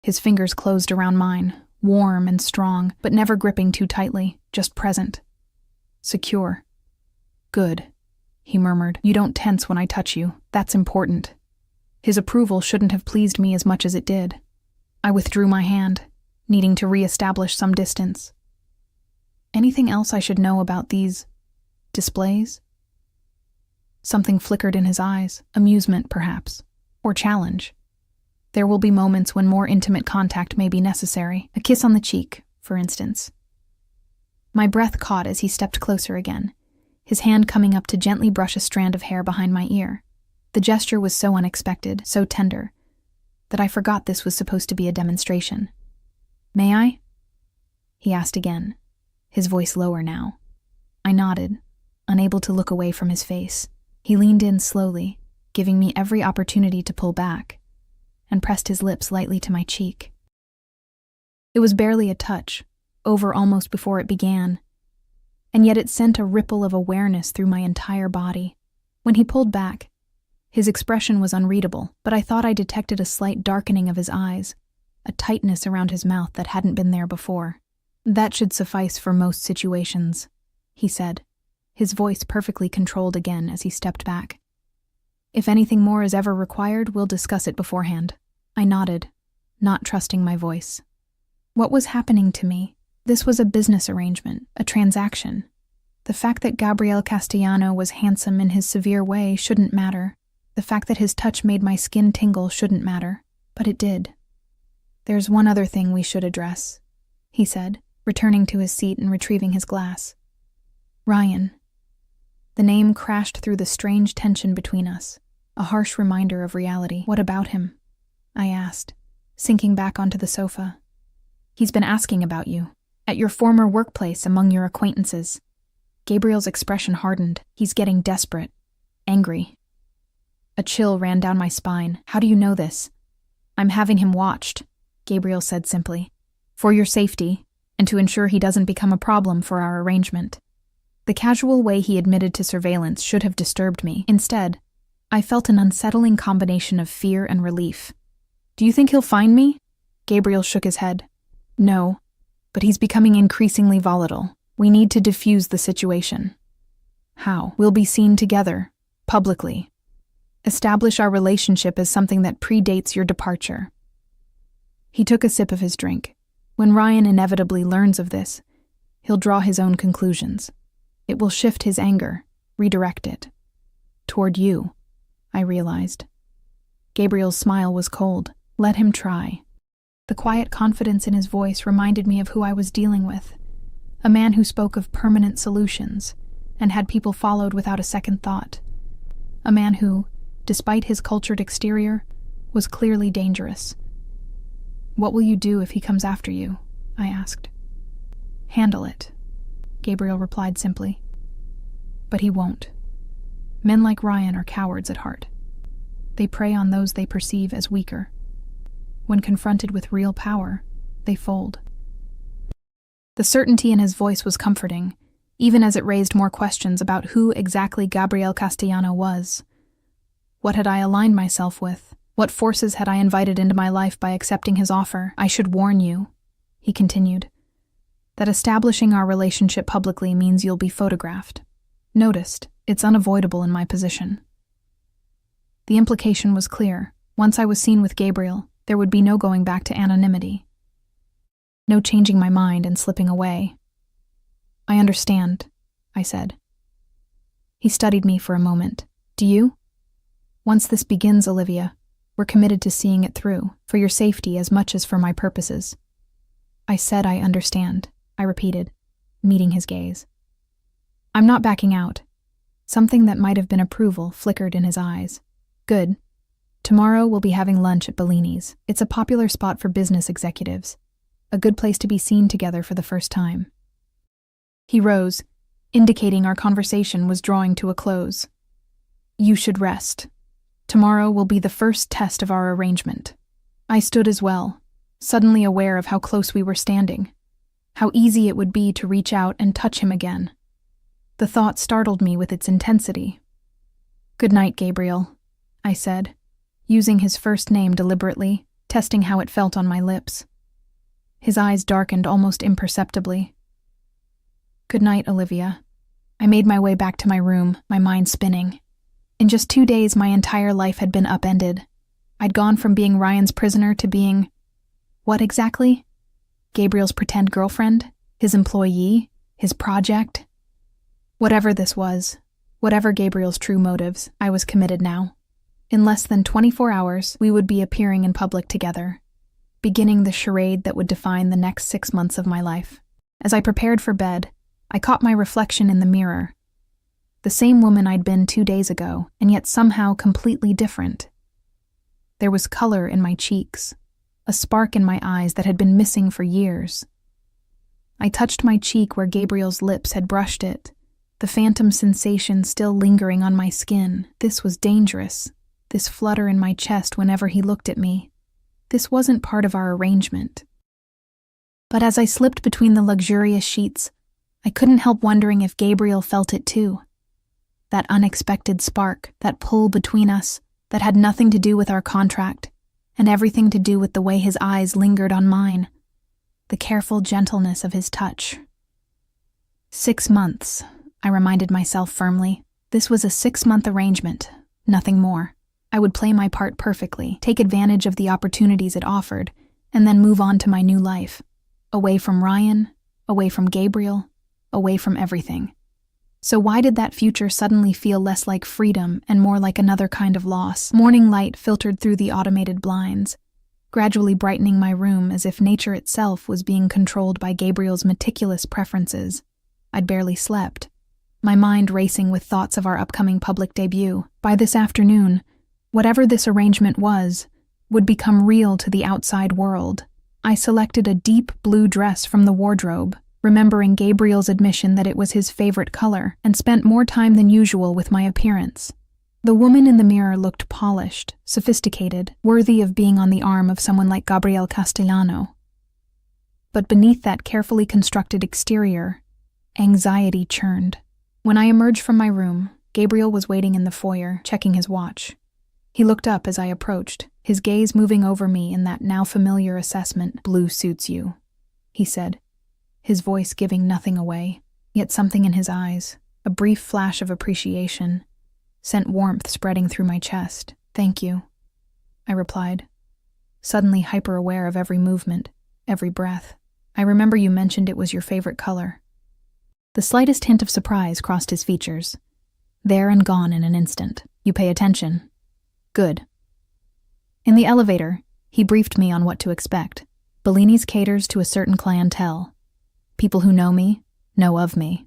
His fingers closed around mine, warm and strong, but never gripping too tightly, just present. Secure. Good, he murmured. You don't tense when I touch you. That's important. His approval shouldn't have pleased me as much as it did. I withdrew my hand, needing to re-establish some distance. Anything else I should know about these displays? Something flickered in his eyes, amusement perhaps, or challenge. There will be moments when more intimate contact may be necessary, a kiss on the cheek, for instance. My breath caught as he stepped closer again, his hand coming up to gently brush a strand of hair behind my ear. The gesture was so unexpected, so tender, that I forgot this was supposed to be a demonstration. May I? He asked again, his voice lower now. I nodded, unable to look away from his face. He leaned in slowly, giving me every opportunity to pull back, and pressed his lips lightly to my cheek. It was barely a touch, over almost before it began, and yet it sent a ripple of awareness through my entire body. When he pulled back, his expression was unreadable, but I thought I detected a slight darkening of his eyes, a tightness around his mouth that hadn't been there before. "That should suffice for most situations," he said, his voice perfectly controlled again as he stepped back. "If anything more is ever required, we'll discuss it beforehand." I nodded, not trusting my voice. What was happening to me? This was a business arrangement, a transaction. The fact that Gabriel Castellano was handsome in his severe way shouldn't matter. The fact that his touch made my skin tingle shouldn't matter, but it did. "There's one other thing we should address," he said, returning to his seat and retrieving his glass. "Ryan." The name crashed through the strange tension between us, a harsh reminder of reality. "What about him?" I asked, sinking back onto the sofa. "He's been asking about you, at your former workplace among your acquaintances." Gabriel's expression hardened. "He's getting desperate, angry." A chill ran down my spine. "How do you know this?" "I'm having him watched," Gabriel said simply, "for your safety, and to ensure he doesn't become a problem for our arrangement." The casual way he admitted to surveillance should have disturbed me. Instead, I felt an unsettling combination of fear and relief. "Do you think he'll find me?" Gabriel shook his head. "No, but he's becoming increasingly volatile. We need to defuse the situation." "How?" "We'll be seen together, publicly. Establish our relationship as something that predates your departure." He took a sip of his drink. "When Ryan inevitably learns of this, he'll draw his own conclusions. It will shift his anger, redirect it. Toward you," I realized. Gabriel's smile was cold. "Let him try." The quiet confidence in his voice reminded me of who I was dealing with, a man who spoke of permanent solutions and had people followed without a second thought, a man who, despite his cultured exterior, was clearly dangerous. "What will you do if he comes after you?" I asked. "Handle it," Gabriel replied simply. "But he won't. Men like Ryan are cowards at heart. They prey on those they perceive as weaker. When confronted with real power, they fold." The certainty in his voice was comforting, even as it raised more questions about who exactly Gabriel Castellano was. What had I aligned myself with? What forces had I invited into my life by accepting his offer? "I should warn you," he continued, "that establishing our relationship publicly means you'll be photographed. Noticed. It's unavoidable in my position." The implication was clear. Once I was seen with Gabriel, there would be no going back to anonymity. No changing my mind and slipping away. "I understand," I said. He studied me for a moment. "Do you?" "Once this begins, Olivia, we're committed to seeing it through, for your safety as much as for my purposes." "I said I understand," I repeated, meeting his gaze. "I'm not backing out." Something that might have been approval flickered in his eyes. "Good. Tomorrow we'll be having lunch at Bellini's. It's a popular spot for business executives. A good place to be seen together for the first time." He rose, indicating our conversation was drawing to a close. "You should rest. Tomorrow will be the first test of our arrangement." I stood as well, suddenly aware of how close we were standing, how easy it would be to reach out and touch him again. The thought startled me with its intensity. "Good night, Gabriel," I said, using his first name deliberately, testing how it felt on my lips. His eyes darkened almost imperceptibly. "Good night, Olivia." I made my way back to my room, my mind spinning. In just 2 days, my entire life had been upended. I'd gone from being Ryan's prisoner to being... what exactly? Gabriel's pretend girlfriend? His employee? His project? Whatever this was, whatever Gabriel's true motives, I was committed now. In less than 24 hours, we would be appearing in public together, beginning the charade that would define the next 6 months of my life. As I prepared for bed, I caught my reflection in the mirror. The same woman I'd been 2 days ago, and yet somehow completely different. There was color in my cheeks, a spark in my eyes that had been missing for years. I touched my cheek where Gabriel's lips had brushed it, the phantom sensation still lingering on my skin. This was dangerous, this flutter in my chest whenever he looked at me. This wasn't part of our arrangement. But as I slipped between the luxurious sheets, I couldn't help wondering if Gabriel felt it too. That unexpected spark, that pull between us, that had nothing to do with our contract, and everything to do with the way his eyes lingered on mine, the careful gentleness of his touch. 6 months, I reminded myself firmly. This was a 6-month arrangement, nothing more. I would play my part perfectly, take advantage of the opportunities it offered, and then move on to my new life. Away from Ryan, away from Gabriel, away from everything. So why did that future suddenly feel less like freedom and more like another kind of loss? Morning light filtered through the automated blinds, gradually brightening my room as if nature itself was being controlled by Gabriel's meticulous preferences. I'd barely slept, my mind racing with thoughts of our upcoming public debut. By this afternoon, whatever this arrangement was, would become real to the outside world. I selected a deep blue dress from the wardrobe, remembering Gabriel's admission that it was his favorite color, and spent more time than usual with my appearance. The woman in the mirror looked polished, sophisticated, worthy of being on the arm of someone like Gabriel Castellano. But beneath that carefully constructed exterior, anxiety churned. When I emerged from my room, Gabriel was waiting in the foyer, checking his watch. He looked up as I approached, his gaze moving over me in that now familiar assessment. "Blue suits you," he said, his voice giving nothing away, yet something in his eyes, a brief flash of appreciation, sent warmth spreading through my chest. "Thank you," I replied, suddenly hyper-aware of every movement, every breath. "I remember you mentioned it was your favorite color." The slightest hint of surprise crossed his features. There and gone in an instant. "You pay attention. Good." In the elevator, he briefed me on what to expect. Bellini's caters to a certain clientele. People who know me, know of me,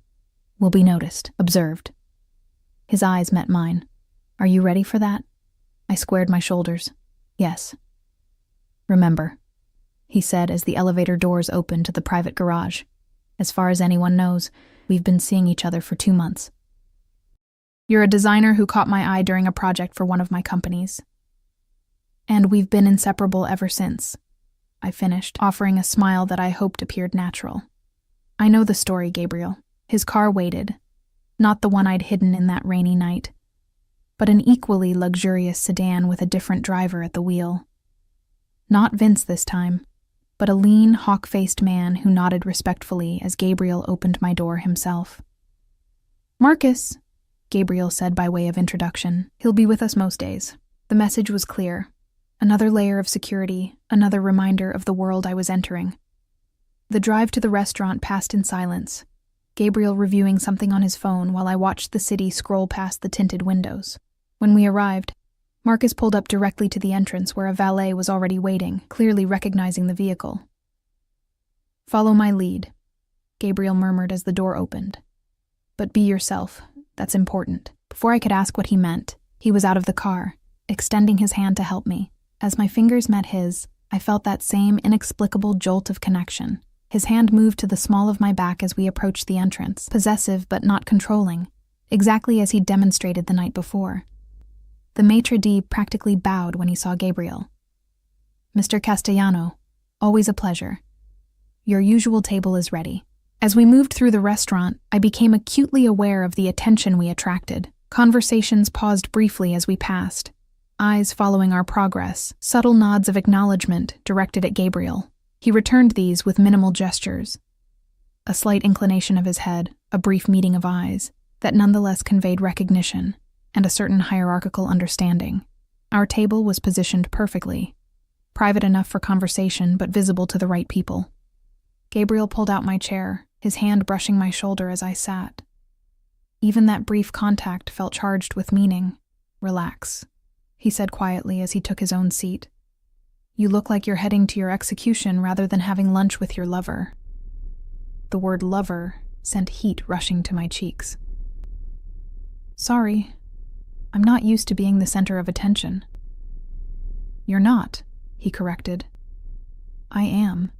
will be noticed, observed. His eyes met mine. "Are you ready for that?" I squared my shoulders. "Yes." "Remember," he said as the elevator doors opened to the private garage. "As far as anyone knows, we've been seeing each other for 2 months. You're a designer who caught my eye during a project for one of my companies. And we've been inseparable ever since," I finished, offering a smile that I hoped appeared natural. "I know the story, Gabriel." His car waited, not the one I'd hidden in that rainy night, but an equally luxurious sedan with a different driver at the wheel. Not Vince this time, but a lean, hawk-faced man who nodded respectfully as Gabriel opened my door himself. "Marcus," Gabriel said by way of introduction. "He'll be with us most days." The message was clear. Another layer of security, another reminder of the world I was entering. The drive to the restaurant passed in silence, Gabriel reviewing something on his phone while I watched the city scroll past the tinted windows. When we arrived, Marcus pulled up directly to the entrance where a valet was already waiting, clearly recognizing the vehicle. "Follow my lead," Gabriel murmured as the door opened. "But be yourself, that's important." Before I could ask what he meant, he was out of the car, extending his hand to help me. As my fingers met his, I felt that same inexplicable jolt of connection. His hand moved to the small of my back as we approached the entrance, possessive but not controlling, exactly as he'd demonstrated the night before. The maitre d' practically bowed when he saw Gabriel. "Mr. Castellano, always a pleasure. Your usual table is ready." As we moved through the restaurant, I became acutely aware of the attention we attracted. Conversations paused briefly as we passed, eyes following our progress, subtle nods of acknowledgement directed at Gabriel. He returned these with minimal gestures. A slight inclination of his head, a brief meeting of eyes, that nonetheless conveyed recognition and a certain hierarchical understanding. Our table was positioned perfectly, private enough for conversation but visible to the right people. Gabriel pulled out my chair, his hand brushing my shoulder as I sat. Even that brief contact felt charged with meaning. "Relax," he said quietly as he took his own seat. "You look like you're heading to your execution rather than having lunch with your lover." The word lover sent heat rushing to my cheeks. "Sorry, I'm not used to being the center of attention." "You're not," he corrected. "I am.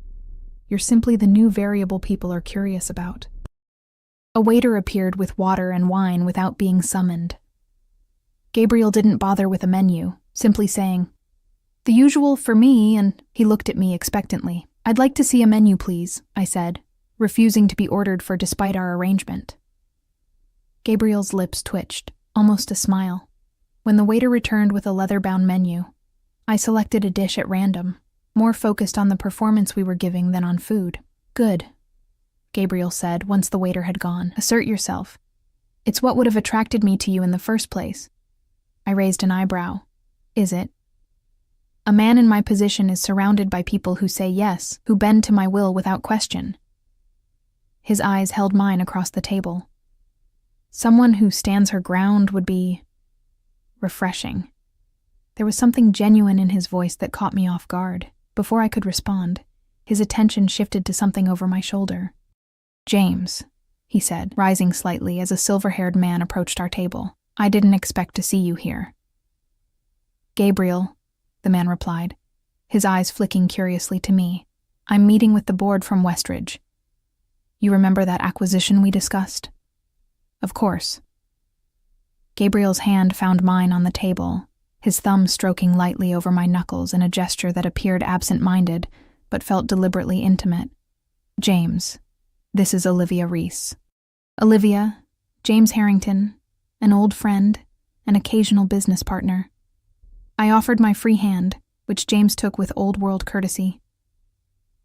You're simply the new variable people are curious about." A waiter appeared with water and wine without being summoned. Gabriel didn't bother with a menu, simply saying, The usual for me, and he looked at me expectantly. I'd like to see a menu, please, I said, refusing to be ordered for despite our arrangement. Gabriel's lips twitched, almost a smile. When the waiter returned with a leather-bound menu, I selected a dish at random, more focused on the performance we were giving than on food. Good, Gabriel said once the waiter had gone. Assert yourself. It's what would have attracted me to you in the first place. I raised an eyebrow. Is it? A man in my position is surrounded by people who say yes, who bend to my will without question. His eyes held mine across the table. Someone who stands her ground would be refreshing. There was something genuine in his voice that caught me off guard. Before I could respond, his attention shifted to something over my shoulder. James, he said, rising slightly as a silver-haired man approached our table. I didn't expect to see you here. Gabriel, the man replied, his eyes flicking curiously to me. I'm meeting with the board from Westridge. You remember that acquisition we discussed? Of course. Gabriel's hand found mine on the table, his thumb stroking lightly over my knuckles in a gesture that appeared absent-minded, but felt deliberately intimate. James, this is Olivia Reese. Olivia, James Harrington, an old friend, an occasional business partner. I offered my free hand, which James took with old-world courtesy.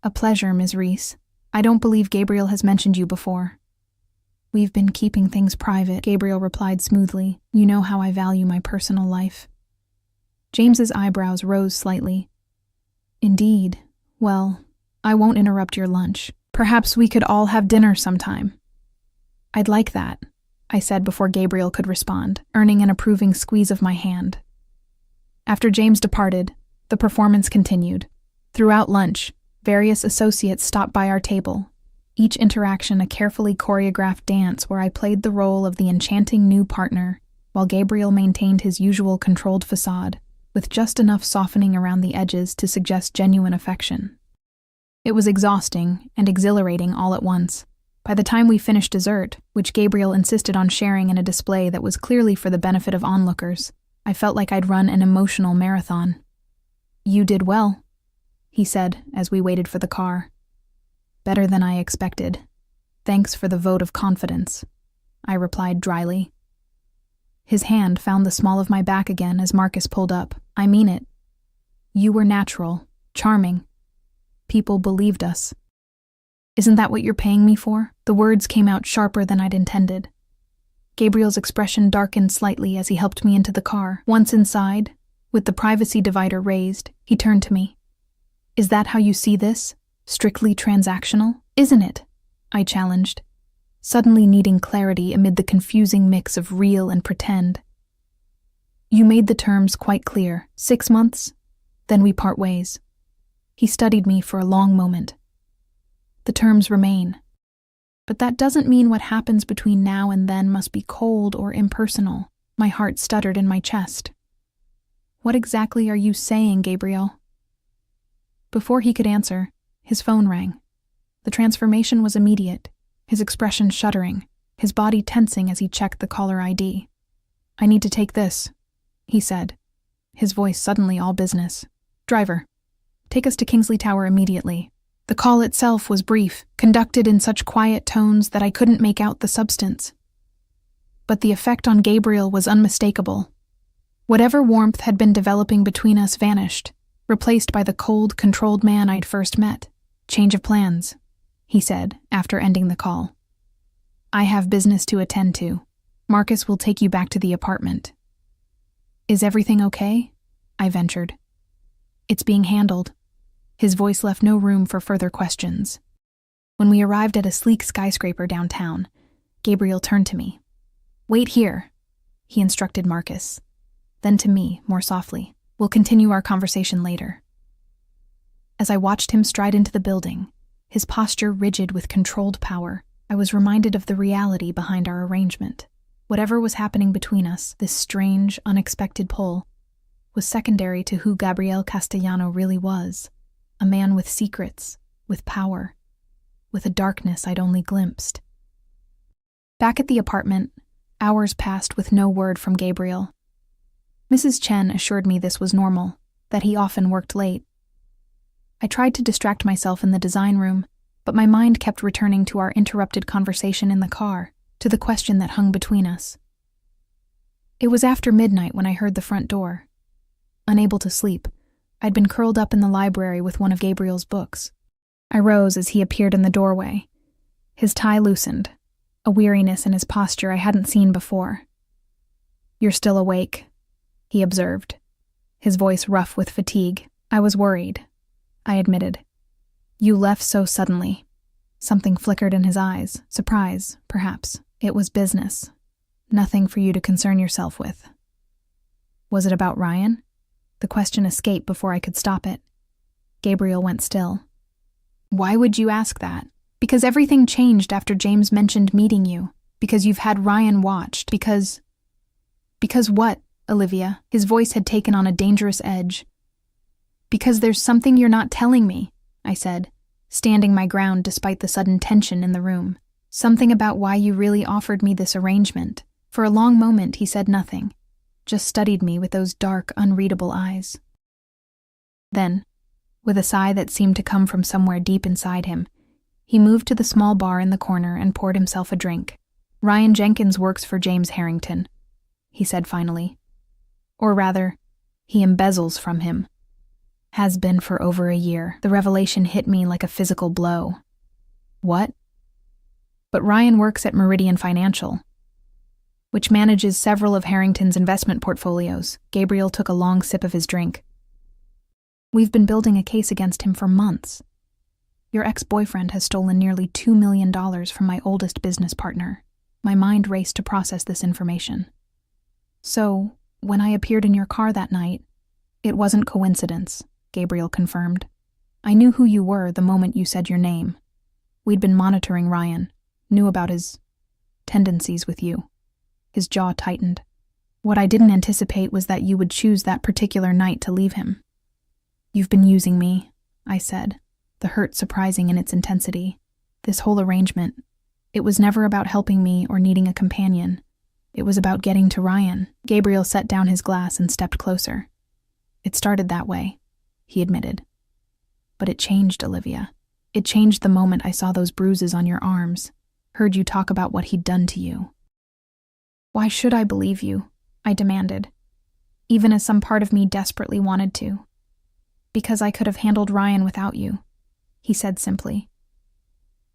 A pleasure, Ms. Reese. I don't believe Gabriel has mentioned you before. We've been keeping things private, Gabriel replied smoothly. You know how I value my personal life. James's eyebrows rose slightly. Indeed. Well, I won't interrupt your lunch. Perhaps we could all have dinner sometime. I'd like that, I said before Gabriel could respond, earning an approving squeeze of my hand. After James departed, the performance continued. Throughout lunch, various associates stopped by our table, each interaction a carefully choreographed dance where I played the role of the enchanting new partner, while Gabriel maintained his usual controlled facade, with just enough softening around the edges to suggest genuine affection. It was exhausting and exhilarating all at once. By the time we finished dessert, which Gabriel insisted on sharing in a display that was clearly for the benefit of onlookers, I felt like I'd run an emotional marathon. You did well, he said as we waited for the car. Better than I expected. Thanks for the vote of confidence, I replied dryly. His hand found the small of my back again as Marcus pulled up. I mean it. You were natural, charming. People believed us. Isn't that what you're paying me for? The words came out sharper than I'd intended. Gabriel's expression darkened slightly as he helped me into the car. Once inside, with the privacy divider raised, he turned to me. Is that how you see this? Strictly transactional? Isn't it? I challenged, suddenly needing clarity amid the confusing mix of real and pretend. You made the terms quite clear. 6 months, then we part ways. He studied me for a long moment. The terms remain. But that doesn't mean what happens between now and then must be cold or impersonal. My heart stuttered in my chest. What exactly are you saying, Gabriel? Before he could answer, his phone rang. The transformation was immediate, his expression shuddering, his body tensing as he checked the caller ID. I need to take this, he said, his voice suddenly all business. Driver, take us to Kingsley Tower immediately. The call itself was brief, conducted in such quiet tones that I couldn't make out the substance. But the effect on Gabriel was unmistakable. Whatever warmth had been developing between us vanished, replaced by the cold, controlled man I'd first met. Change of plans, he said, after ending the call. I have business to attend to. Marcus will take you back to the apartment. Is everything okay? I ventured. It's being handled. His voice left no room for further questions. When we arrived at a sleek skyscraper downtown, Gabriel turned to me. Wait here, he instructed Marcus. Then to me, more softly. We'll continue our conversation later. As I watched him stride into the building, his posture rigid with controlled power, I was reminded of the reality behind our arrangement. Whatever was happening between us, this strange, unexpected pull, was secondary to who Gabriel Castellano really was. A man with secrets, with power, with a darkness I'd only glimpsed. Back at the apartment, hours passed with no word from Gabriel. Mrs. Chen assured me this was normal, that he often worked late. I tried to distract myself in the design room, but my mind kept returning to our interrupted conversation in the car, to the question that hung between us. It was after midnight when I heard the front door. Unable to sleep, I'd been curled up in the library with one of Gabriel's books. I rose as he appeared in the doorway. His tie loosened, a weariness in his posture I hadn't seen before. "You're still awake," he observed, his voice rough with fatigue. "I was worried," I admitted. "You left so suddenly." Something flickered in his eyes. Surprise, perhaps. "It was business. Nothing for you to concern yourself with." Was it about Ryan? The question escaped before I could stop it. Gabriel went still. "Why would you ask that?" "Because everything changed after James mentioned meeting you. Because you've had Ryan watched. Because what, Olivia?" His voice had taken on a dangerous edge. "Because there's something you're not telling me," I said, standing my ground despite the sudden tension in the room. "Something about why you really offered me this arrangement." For a long moment he said nothing, just studied me with those dark, unreadable eyes. Then, with a sigh that seemed to come from somewhere deep inside him, he moved to the small bar in the corner and poured himself a drink. "Ryan Jenkins works for James Harrington," he said finally. "Or rather, he embezzles from him. Has been for over a year." The revelation hit me like a physical blow. "What?" "But Ryan works at Meridian Financial, which manages several of Harrington's investment portfolios." Gabriel took a long sip of his drink. "We've been building a case against him for months. Your ex-boyfriend has stolen nearly $2 million from my oldest business partner." My mind raced to process this information. "So, when I appeared in your car that night, it wasn't coincidence," Gabriel confirmed. "I knew who you were the moment you said your name. We'd been monitoring Ryan, knew about his tendencies with you." His jaw tightened. "What I didn't anticipate was that you would choose that particular night to leave him." "You've been using me," I said, the hurt surprising in its intensity. "This whole arrangement, it was never about helping me or needing a companion. It was about getting to Ryan." Gabriel set down his glass and stepped closer. "It started that way," he admitted. "But it changed, Olivia. It changed the moment I saw those bruises on your arms, heard you talk about what he'd done to you." "Why should I believe you?" I demanded, even as some part of me desperately wanted to. "Because I could have handled Ryan without you," he said simply.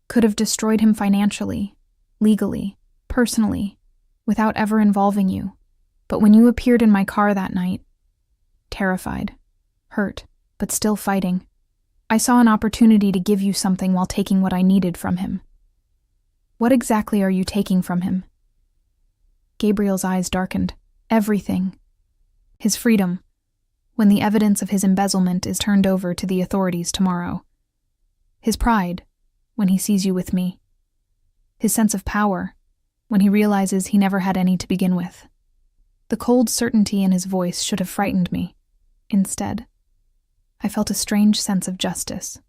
"Could have destroyed him financially, legally, personally, without ever involving you. But when you appeared in my car that night, terrified, hurt, but still fighting, I saw an opportunity to give you something while taking what I needed from him." "What exactly are you taking from him?" Gabriel's eyes darkened. "Everything. His freedom, when the evidence of his embezzlement is turned over to the authorities tomorrow. His pride, when he sees you with me. His sense of power, when he realizes he never had any to begin with." The cold certainty in his voice should have frightened me. Instead, I felt a strange sense of justice.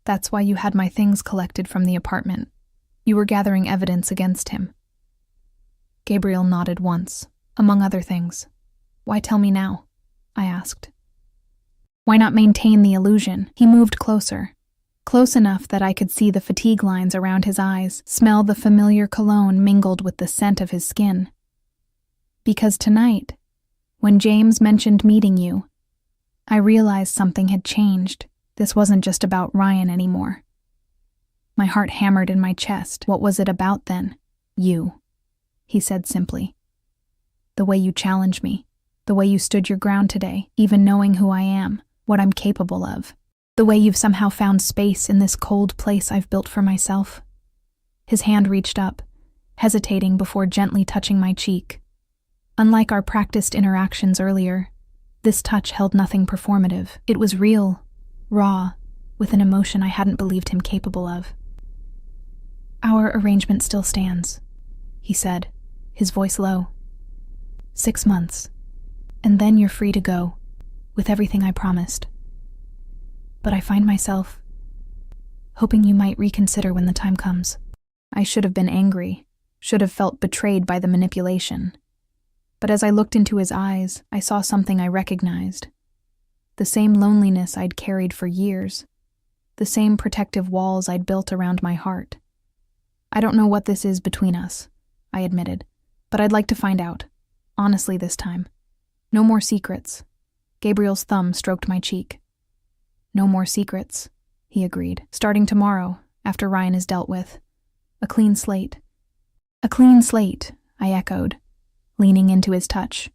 "That's why you had my things collected from the apartment. You were gathering evidence against him." Gabriel nodded once, among other things. "Why tell me now?" I asked. "Why not maintain the illusion?" He moved closer, close enough that I could see the fatigue lines around his eyes, smell the familiar cologne mingled with the scent of his skin. "Because tonight, when James mentioned meeting you, I realized something had changed. This wasn't just about Ryan anymore." My heart hammered in my chest. "What was it about then?" "You," he said simply. "The way you challenged me, the way you stood your ground today, even knowing who I am, what I'm capable of. The way you've somehow found space in this cold place I've built for myself." His hand reached up, hesitating before gently touching my cheek. Unlike our practiced interactions earlier, this touch held nothing performative. It was real, raw, with an emotion I hadn't believed him capable of. "Our arrangement still stands," he said, his voice low. 6 months, and then you're free to go, with everything I promised. But I find myself hoping you might reconsider when the time comes." I should have been angry, should have felt betrayed by the manipulation. But as I looked into his eyes, I saw something I recognized. the same loneliness I'd carried for years, the same protective walls I'd built around my heart. "I don't know what this is between us," I admitted, "but I'd like to find out. Honestly this time. No more secrets." Gabriel's thumb stroked my cheek. "No more secrets," he agreed. "Starting tomorrow, after Ryan is dealt with. A clean slate." "A clean slate," I echoed, leaning into his touch.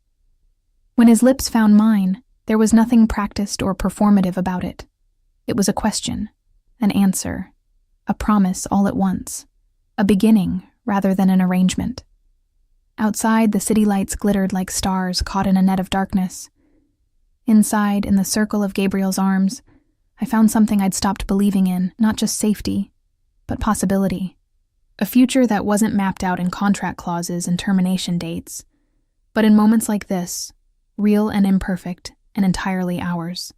When his lips found mine, there was nothing practiced or performative about it. It was a question, an answer, a promise all at once, a beginning rather than an arrangement. Outside, the city lights glittered like stars caught in a net of darkness. Inside, in the circle of Gabriel's arms, I found something I'd stopped believing in, not just safety, but possibility. A future that wasn't mapped out in contract clauses and termination dates, but in moments like this, real and imperfect and entirely ours.